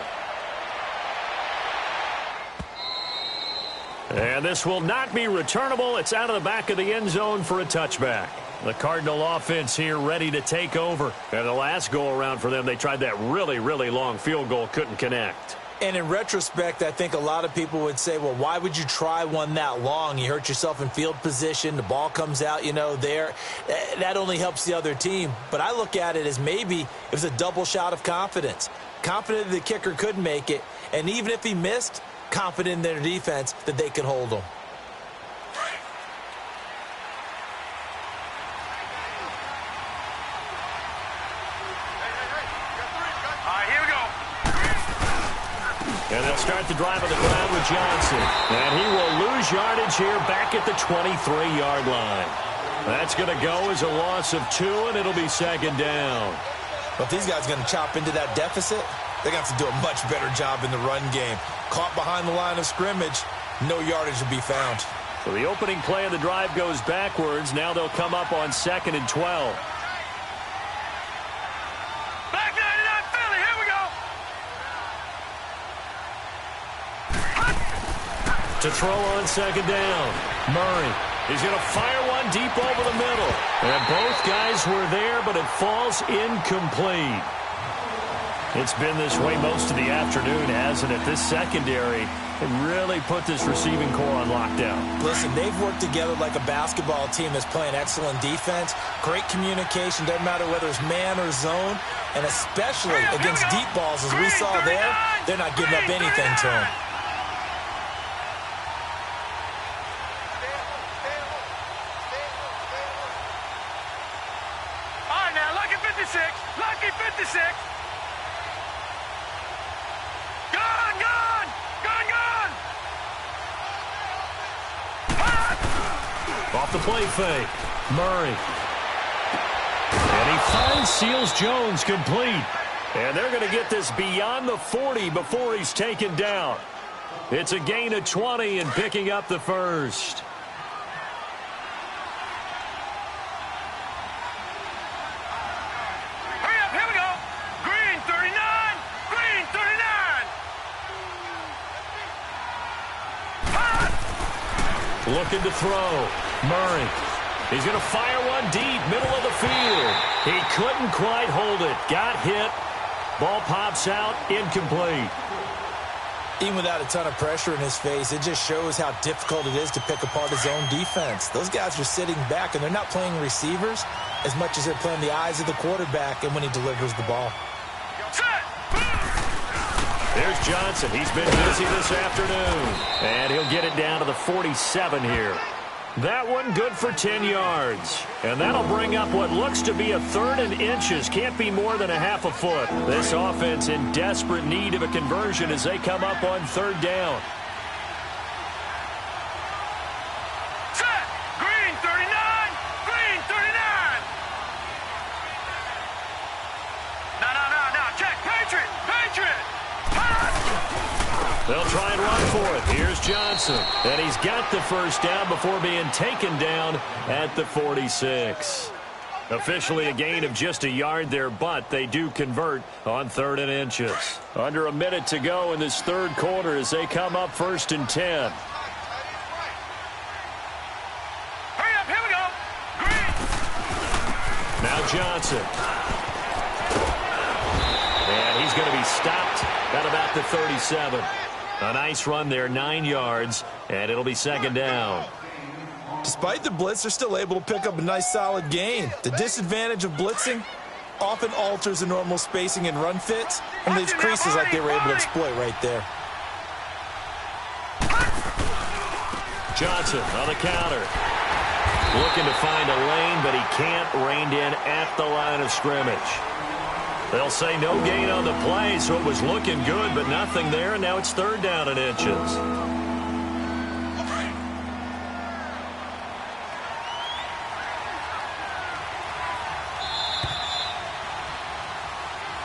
Speaker 1: And this will not be returnable. It's out of the back of the end zone for a touchback. The Cardinal offense here ready to take over. And the last go-around for them, they tried that really, really long field goal, couldn't connect.
Speaker 3: And in retrospect, I think a lot of people would say, well, why would you try one that long? You hurt yourself in field position. The ball comes out, there. That only helps the other team. But I look at it as maybe it was a double shot of confidence. Confident the kicker could make it. And even if he missed, confident in their defense that they could hold him.
Speaker 1: And they'll start the drive on the ground with Johnson. And he will lose yardage here back at the 23-yard line. That's going to go as a loss of 2, and it'll be second down.
Speaker 3: But if these guys are going to chop into that deficit, they're going to have to do a much better job in the run game. Caught behind the line of scrimmage, no yardage to be found.
Speaker 1: So the opening play of the drive goes backwards. Now they'll come up on 2nd and 12. To throw on second down. Murray. He's going to fire one deep over the middle. And both guys were there, but it falls incomplete. It's been this way most of the afternoon, hasn't it? This secondary really put this receiving core on lockdown.
Speaker 3: Listen, they've worked together like a basketball team that's playing excellent defense. Great communication. Doesn't matter whether it's man or zone. And especially against deep balls, as we saw there, they're not giving up anything to them.
Speaker 2: Lucky 56. Gone.
Speaker 1: Off the play fake. Murray. And he finds Seals Jones complete. And they're going to get this beyond the 40 before he's taken down. It's a gain of 20 and picking up the first. Looking to throw. Murray. He's going to fire one deep, middle of the field. He couldn't quite hold it. Got hit. Ball pops out, incomplete.
Speaker 3: Even without a ton of pressure in his face, it just shows how difficult it is to pick apart his own defense. Those guys are sitting back, and they're not playing receivers as much as they're playing the eyes of the quarterback and when he delivers the ball.
Speaker 1: There's Johnson. He's been busy this afternoon. And he'll get it down to the 47 here. That one good for 10 yards. And that'll bring up what looks to be a 3rd and inches. Can't be more than a half a foot. This offense in desperate need of a conversion as they come up on 3rd down.
Speaker 2: Set. Green 39. Green 39. No. Check. Patriot.
Speaker 1: They'll try and run for it. Here's Johnson. And he's got the first down before being taken down at the 46. Officially a gain of just a yard there, but they do convert on 3rd and inches. Under a minute to go in this third quarter as they come up 1st and 10.
Speaker 2: Hurry up, here we go. Green.
Speaker 1: Now Johnson. And he's going to be stopped at about the 37. A nice run there, 9 yards, and it'll be 2nd down.
Speaker 3: Despite the blitz, they're still able to pick up a nice solid gain. The disadvantage of blitzing often alters the normal spacing and run fits and leaves creases like they were able to exploit right there.
Speaker 1: Johnson on the counter. Looking to find a lane, but he can't. Reined in at the line of scrimmage. They'll say no gain on the play, so it was looking good, but nothing there, and now it's 3rd down and inches.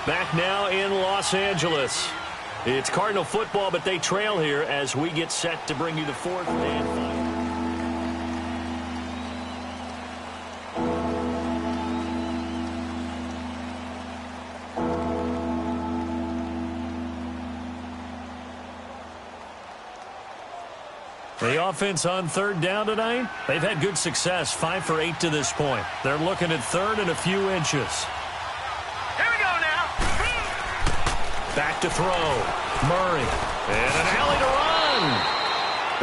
Speaker 1: Back now in Los Angeles. It's Cardinal football, but they trail here as we get set to bring you the 4th and final. The offense on 3rd down tonight, they've had good success, 5 for 8 to this point. They're looking at 3rd and a few inches.
Speaker 2: Here we go now.
Speaker 1: Back to throw. Murray. And an alley to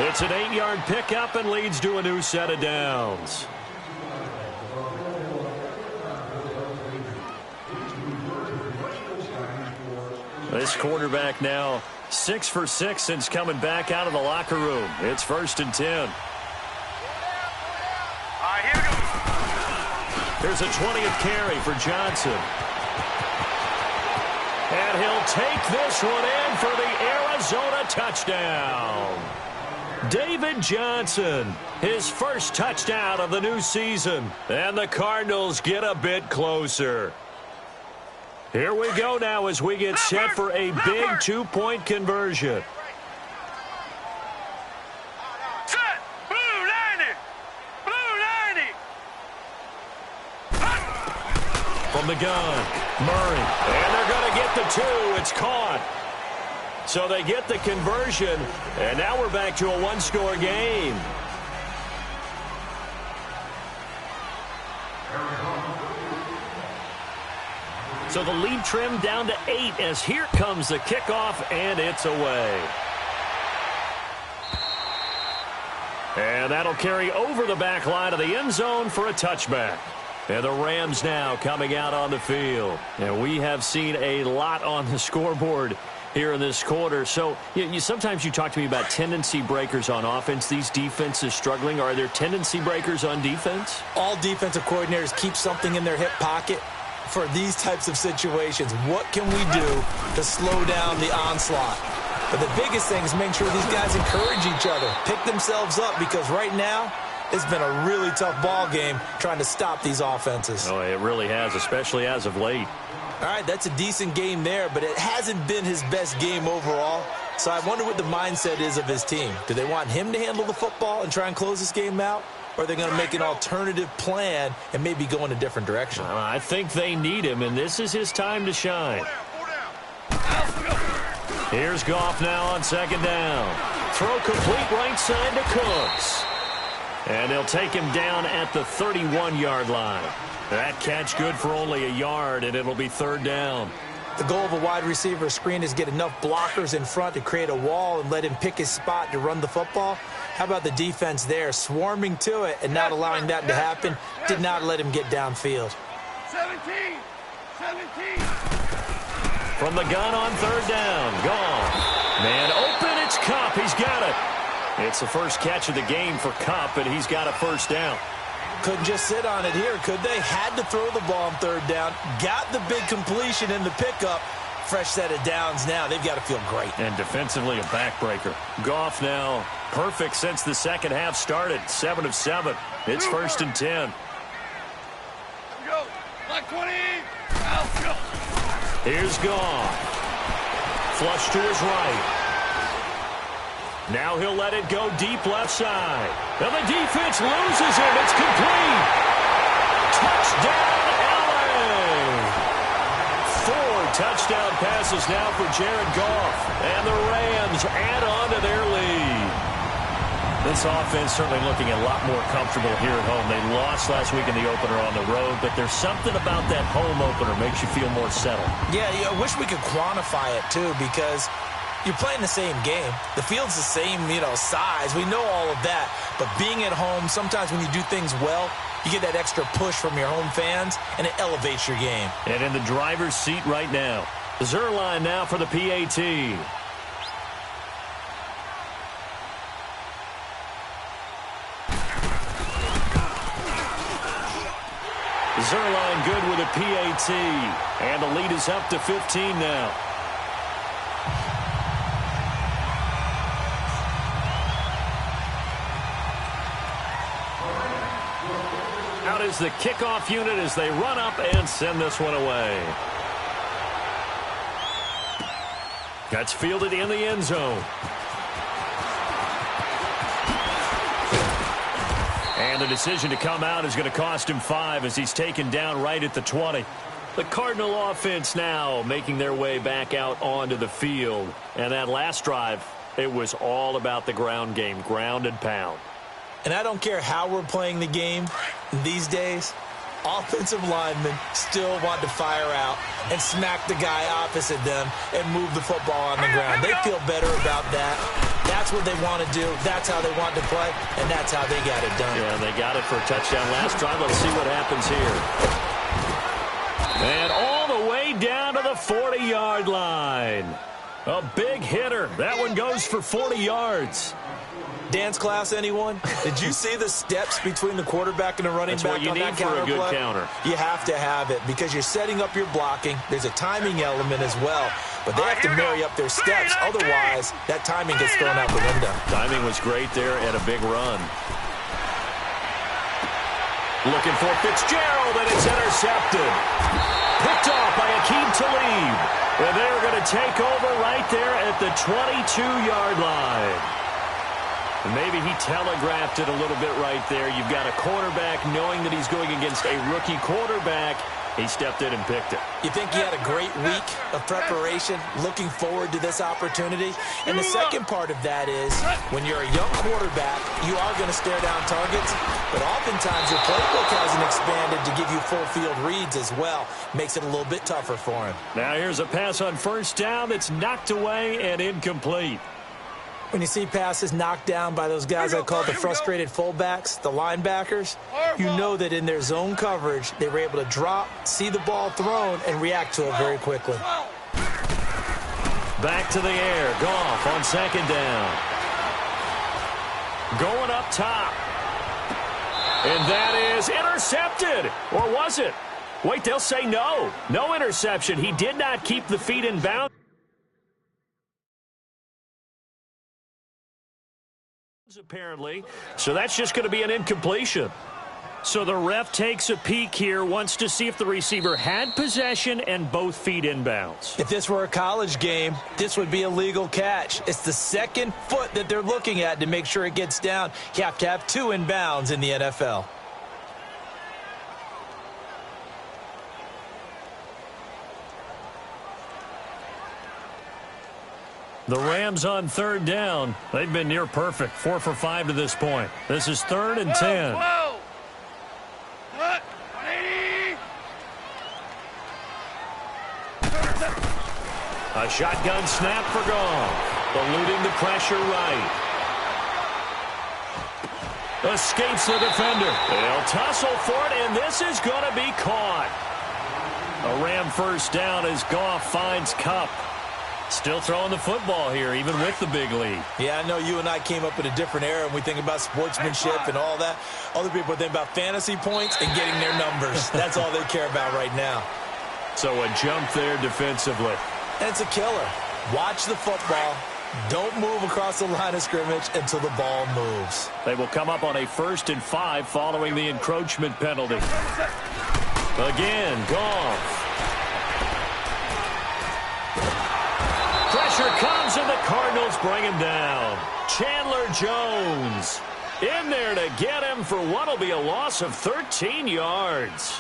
Speaker 1: run. It's an 8-yard pickup and leads to a new set of downs. This quarterback now 6 for 6 since coming back out of the locker room. It's 1st and 10.
Speaker 2: All right, here we go.
Speaker 1: There's a 20th carry for Johnson. And he'll take this one in for the Arizona touchdown. David Johnson, his first touchdown of the new season. And the Cardinals get a bit closer. Here we go now as we get set for a big 2-point conversion.
Speaker 2: Set. Blue 90. Blue 90.
Speaker 1: From the gun, Murray. And they're going to get the 2. It's caught. So they get the conversion, and now we're back to a 1-score game. So the lead trimmed down to 8 as here comes the kickoff, and it's away. And that'll carry over the back line of the end zone for a touchback. And the Rams now coming out on the field. And we have seen a lot on the scoreboard here in this quarter. So sometimes you talk to me about tendency breakers on offense. These defenses struggling. Are there tendency breakers on defense?
Speaker 3: All defensive coordinators keep something in their hip pocket for these types of situations. What can we do to slow down the onslaught? But the biggest thing is make sure these guys encourage each other, pick themselves up, because right now it's been a really tough ball game trying to stop these offenses.
Speaker 1: Oh, it really has, especially as of late.
Speaker 3: All right, that's a decent game there, but it hasn't been his best game overall. So I wonder what the mindset is of his team. Do they want him to handle the football and try and close this game out? Or are they going to make an alternative plan and maybe go in a different direction?
Speaker 1: I think they need him, and this is his time to shine. Here's Goff now on 2nd down. Throw complete right side to Cooks. And they'll take him down at the 31-yard line. That catch good for only a yard, and it'll be 3rd down.
Speaker 3: The goal of a wide receiver screen is get enough blockers in front to create a wall and let him pick his spot to run the football. How about the defense there, swarming to it and not allowing that to happen? Did not let him get downfield.
Speaker 2: 17.
Speaker 1: From the gun on 3rd down. Gone. Man open, it's Kupp. He's got it. It's the first catch of the game for Kupp, and he's got a 1st down.
Speaker 3: Couldn't just sit on it here, could they? Had to throw the ball on 3rd down. Got the big completion in the pickup. Fresh set of downs now. They've got to feel great.
Speaker 1: And defensively a backbreaker. Goff now perfect since the second half started. 7 of 7. It's 1st and 10.
Speaker 2: Go. Black 20. Let's go.
Speaker 1: Here's Goff. Flush to his right. Now he'll let it go deep left side. And the defense loses it. It's complete. Touchdown, LA. 4 touchdown passes now for Jared Goff. And the Rams add on to their lead. This offense certainly looking a lot more comfortable here at home. They lost last week in the opener on the road, but there's something about that home opener makes you feel more settled. Yeah, I wish we could quantify it, too, because you're playing the same game. The field's the same, size. We know all of that. But being at home, sometimes when you do things well, you get that extra push from your home fans, and it elevates your game. And in the driver's seat right now, Zerline now for the PAT. Zerline good with a PAT. And the lead is up to 15 now. Out is the kickoff unit as they run up and send this one away. That's fielded in the end zone. And the decision to come out is going to cost him 5 as he's taken down right at the 20. The Cardinal offense now making their way back out onto the field. And that last drive, it was all about the ground game, ground and pound. And I don't care how we're playing the game these days, offensive linemen still want to fire out and smack the guy opposite them and move the football on the ground. They feel better about that. That's what they want to do. That's how they want to play, and that's how they got it done. Yeah, they got it for a touchdown last drive. Let's see what happens here. And all the way down to the 40-yard line. A big hitter. That one goes for 40 yards. Dance class, anyone? Did you see the steps between the quarterback and the running back on that counter play? That's what you need for a good counter. You have to have it because you're setting up your blocking. There's a timing element as well. But they have to marry up their steps. Otherwise, that timing gets thrown out the window. Timing was great there and a big run. Looking for Fitzgerald, and it's intercepted. Picked off by Akeem Talib. And they're going to take over right there at the 22-yard line. Maybe he telegraphed it a little bit right there. You've got a quarterback knowing that he's going against a rookie quarterback. He stepped in and picked it. You think he had a great week of preparation, looking forward to this opportunity? And the second part of that is, when you're a young quarterback, you are going to stare down targets, but oftentimes your playbook hasn't expanded to give you full field reads as well. Makes it a little bit tougher for him. Now here's a pass on first down that's knocked away and incomplete. When you see passes knocked down by those guys I call the frustrated fullbacks, the linebackers, you know that in their zone coverage, they were able to drop, see the ball thrown, and react to it very quickly. Back to the air. Goff on second down. Going up top. And that is intercepted. Or was it? Wait, they'll say no. No interception. He did not keep the feet in bounds. Apparently, so that's just going to be an incompletion. So the ref takes a peek here, wants to see if the receiver had possession and both feet inbounds. If this were a college game, this would be a legal catch. It's the second foot that they're looking at to make sure it gets down. You have to have 2 inbounds in the NFL. The Rams on third down. They've been near perfect. 4 for 5 to this point. This is 3rd and 10.
Speaker 2: Whoa.
Speaker 1: A shotgun snap for Goff. Eluding the pressure right. Escapes the defender. They'll tussle for it, and this is going to be caught. A Ram first down as Goff finds Kupp. Still throwing the football here, even with the big lead. Yeah, I know you and I came up in a different era, and we think about sportsmanship and all that. Other people think about fantasy points and getting their numbers. That's all they care about right now. So a jump there defensively. And it's a killer. Watch the football. Don't move across the line of scrimmage until the ball moves. They will come up on a 1st and 5 following the encroachment penalty. Again, Goff. Pressure comes, and the Cardinals bring him down. 2 Chandler Jones in there to get him for what will be a loss of 13 yards.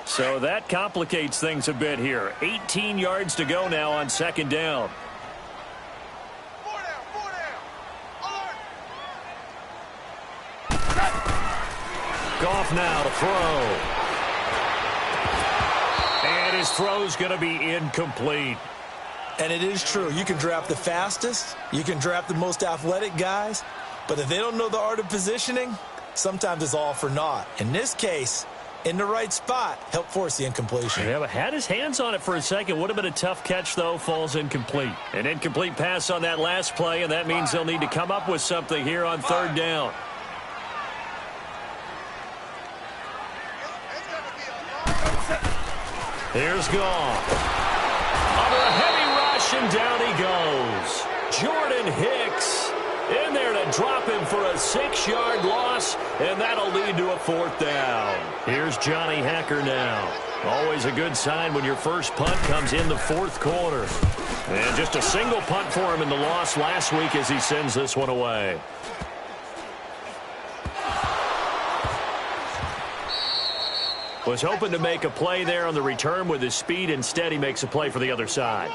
Speaker 1: So that complicates things a bit here. 18 yards to go now on second down. Goff now to throw. And his throw's going to be incomplete.
Speaker 3: And it is true. You can draft the fastest. You can draft the most athletic guys. But if they don't know the art of positioning, sometimes it's all for naught. In this case, in the right spot, help force the incompletion.
Speaker 1: Yeah, but had his hands on it for a second. Would have been a tough catch, though. Falls incomplete. An incomplete pass on that last play, and that means they'll need to come up with something here on third down. Here's Goff. Under a heavy rush, and down he goes. Jordan Hicks in there to drop him for a 6-yard loss, and that'll lead to a fourth down. Here's Johnny Hacker now. Always a good sign when your first punt comes in the fourth quarter. And just a single punt for him in the loss last week as he sends this one away. Was hoping to make a play there on the return with his speed. Instead, he makes a play for the other side.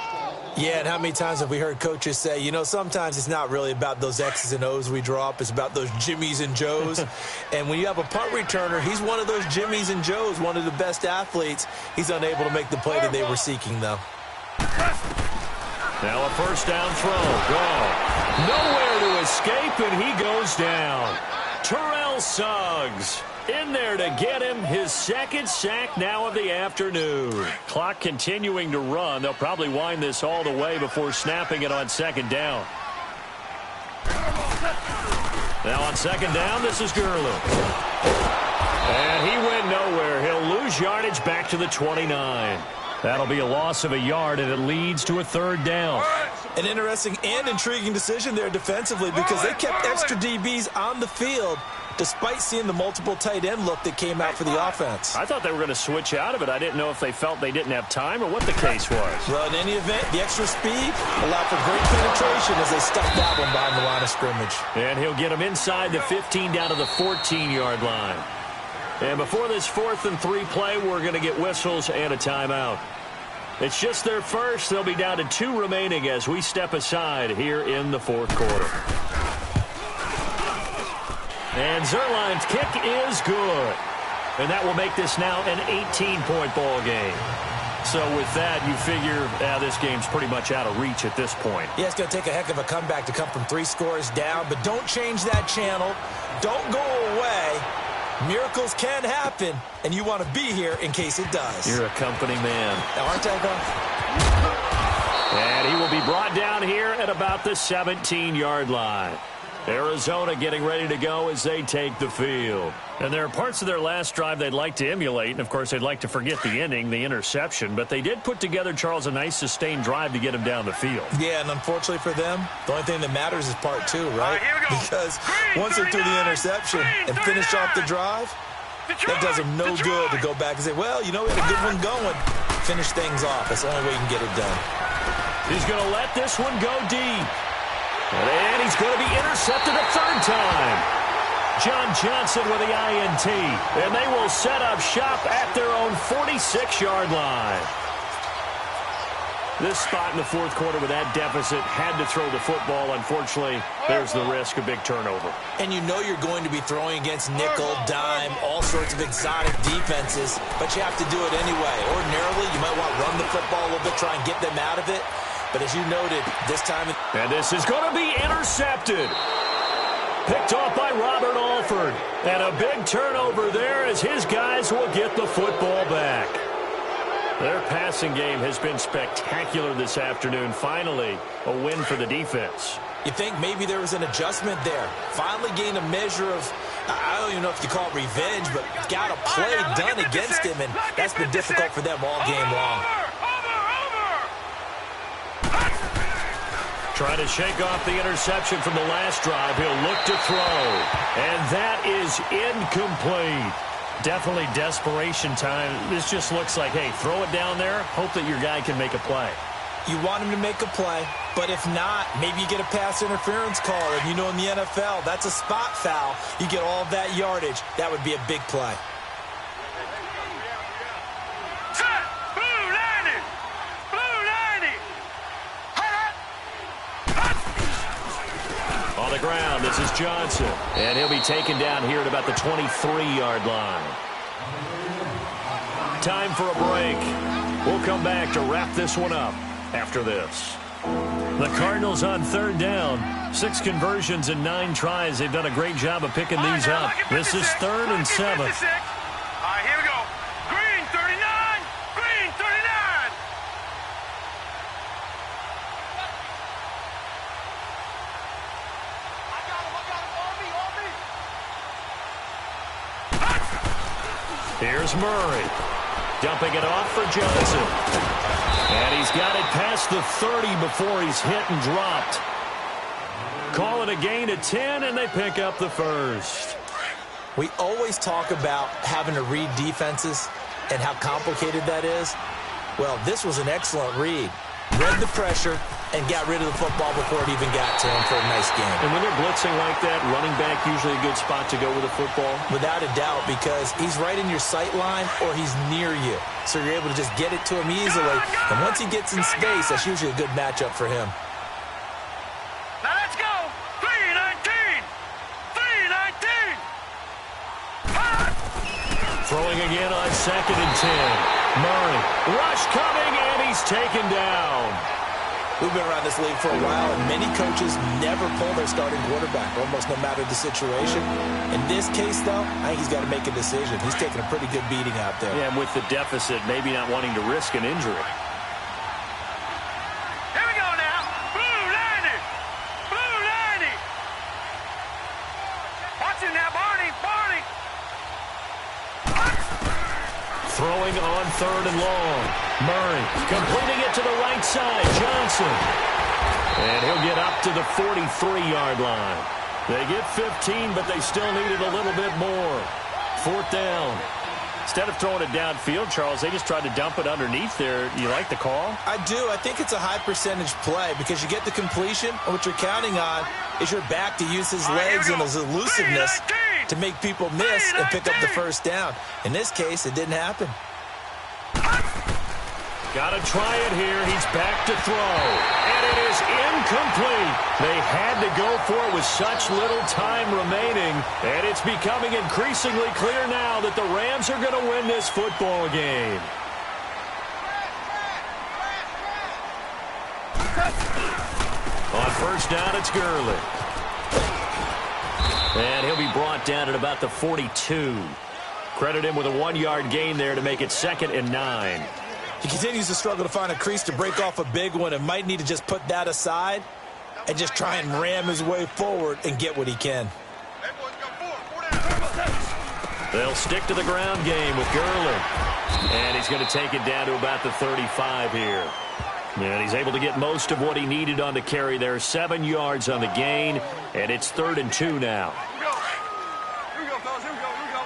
Speaker 3: Yeah, and how many times have we heard coaches say, you know, sometimes it's not really about those X's and O's we drop. It's about those Jimmies and Joes. And when you have a punt returner, he's one of those Jimmies and Joes, one of the best athletes. He's unable to make the play that they were seeking, though.
Speaker 1: Now a first down throw. Goff. Nowhere to escape, and he goes down. Terrell Suggs in there to get him his second sack now of the afternoon. Clock continuing to run. They'll probably wind this all the way before snapping it on second down. Now on second down, this is Gurley. And he went nowhere. He'll lose yardage back to the 29. That'll be a loss of a yard, and it leads to a third down.
Speaker 3: An interesting and intriguing decision there defensively because they kept extra DBs on the field despite seeing the multiple tight end look that came out for the offense.
Speaker 1: I thought they were going to switch out of it. I didn't know if they felt they didn't have time or what the case was.
Speaker 3: Well, in any event, the extra speed allowed for great penetration as they stuffed that one behind the line of scrimmage.
Speaker 1: And he'll get him inside the 15 down to the 14-yard line. And before this 4th and 3 play, we're going to get whistles and a timeout. It's just their first. They'll be down to 2 remaining as we step aside here in the fourth quarter. And Zerline's kick is good. And that will make this now an 18-point ball game. So with that, you figure this game's pretty much out of reach at this point.
Speaker 3: Yeah, it's going to take a heck of a comeback to come from 3 scores down. But don't change that channel. Don't go away. Miracles can happen, and you want to be here in case it does.
Speaker 1: You're a company man.
Speaker 3: Aren't I, though?
Speaker 1: And he will be brought down here at about the 17-yard line. Arizona getting ready to go as they take the field. And there are parts of their last drive they'd like to emulate, and, of course, they'd like to forget the ending, the interception. But they did put together, Charles, a nice sustained drive to get him down the field.
Speaker 3: Yeah, and unfortunately for them, the only thing that matters is part 2, right? Because once they threw the interception and finished off the drive, that does them no good to go back and say, well, you know, we had a good one going. Finish things off. That's the only way you can get it done.
Speaker 1: He's going to let this one go deep. And he's going to be intercepted a third time. John Johnson with the INT. And they will set up shop at their own 46-yard line. This spot in the fourth quarter with that deficit had to throw the football. Unfortunately, there's the risk of big turnover.
Speaker 3: And you know you're going to be throwing against nickel, dime, all sorts of exotic defenses, but you have to do it anyway. Ordinarily, you might want to run the football a little bit, try and get them out of it. But as you noted, this time...
Speaker 1: And this is going to be intercepted. Picked off by Robert Alford. And a big turnover there as his guys will get the football back. Their passing game has been spectacular this afternoon. Finally, a win for the defense.
Speaker 3: You think maybe there was an adjustment there. Finally gained a measure of, I don't even know if you call it revenge, but got a play done against him, and that's been difficult for them all game long.
Speaker 1: Trying to shake off the interception from the last drive. He'll look to throw. And that is incomplete. Definitely desperation time. This just looks like, hey, throw it down there, hope that your guy can make a play.
Speaker 3: You want him to make a play, but if not, maybe you get a pass interference call. And you know in the NFL, that's a spot foul. You get all of that yardage. That would be a big play.
Speaker 2: Set! Blue 90! Blue 90!
Speaker 1: On the ground, this is Johnson. And he'll be taken down here at about the 23-yard line. Time for a break. We'll come back to wrap this one up after this. The Cardinals on third down. 6 conversions and 9 tries. They've done a great job of picking these up. This is 3rd and 7.
Speaker 2: All right, here we go. Green 39. Green 39.
Speaker 1: Here's Murray. Dumping it off for Johnson. And he's got it past the 30 before he's hit and dropped. Call it a gain of 10, and they pick up the first.
Speaker 3: We always talk about having to read defenses and how complicated that is. Well, this was an excellent read. Read the pressure and got rid of the football before it even got to him for a nice game.
Speaker 1: And when they're blitzing like that, running back usually a good spot to go with the football?
Speaker 3: Without a doubt, because he's right in your sight line or he's near you. So you're able to just get it to him easily. And once he gets in space, that's usually a good matchup for him.
Speaker 2: Now let's go. 319. 319.
Speaker 1: Throwing again on 2nd and 10. Murray, rush coming, and he's taken down.
Speaker 3: We've been around this league for a while, and many coaches never pull their starting quarterback, almost no matter the situation. In this case, though, I think he's got to make a decision. He's taking a pretty good beating out there.
Speaker 1: Yeah, and with the deficit, maybe not wanting to risk an injury.
Speaker 2: Here we go now. Blue 90. Blue 90. Watch it now, Barney. Barney.
Speaker 1: Throwing on 3rd and long. Murray completing it to the right side. Johnson. And he'll get up to the 43-yard line. They get 15, but they still needed a little bit more. 4th down. Instead of throwing it downfield, Charles, they just tried to dump it underneath there. You like the call?
Speaker 3: I do. I think it's a high-percentage play because you get the completion, and what you're counting on is your back to use his legs and his elusiveness to make people miss and pick up the first down. In this case, it didn't happen.
Speaker 1: Got to try it here. He's back to throw. And it is incomplete. They had to go for it with such little time remaining. And it's becoming increasingly clear now that the Rams are going to win this football game. On 1st down, it's Gurley. And he'll be brought down at about the 42. Credit him with a 1-yard gain there to make it 2nd and 9.
Speaker 3: He continues to struggle to find a crease to break off a big one and might need to just put that aside and just try and ram his way forward and get what he can.
Speaker 1: They'll stick to the ground game with Gurley. And he's going to take it down to about the 35 here. And he's able to get most of what he needed on the carry there. 7 yards on the gain, and it's 3rd and 2 now.
Speaker 2: Here we go, fellas. Here we go. Here we go.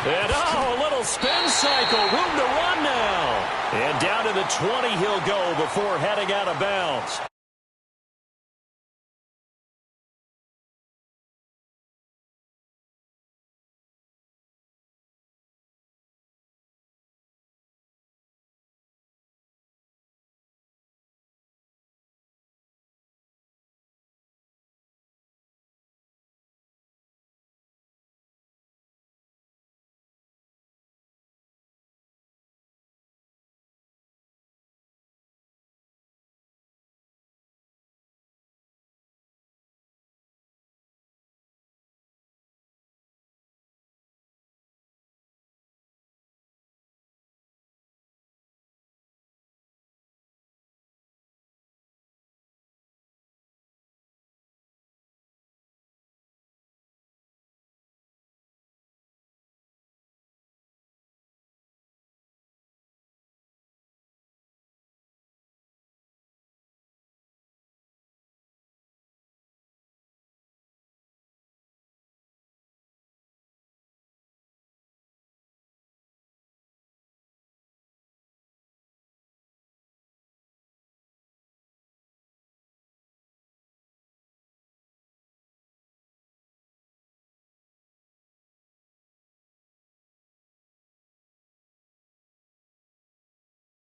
Speaker 1: And a little spin cycle. Room to run now. And down to the 20 he'll go before heading out of bounds.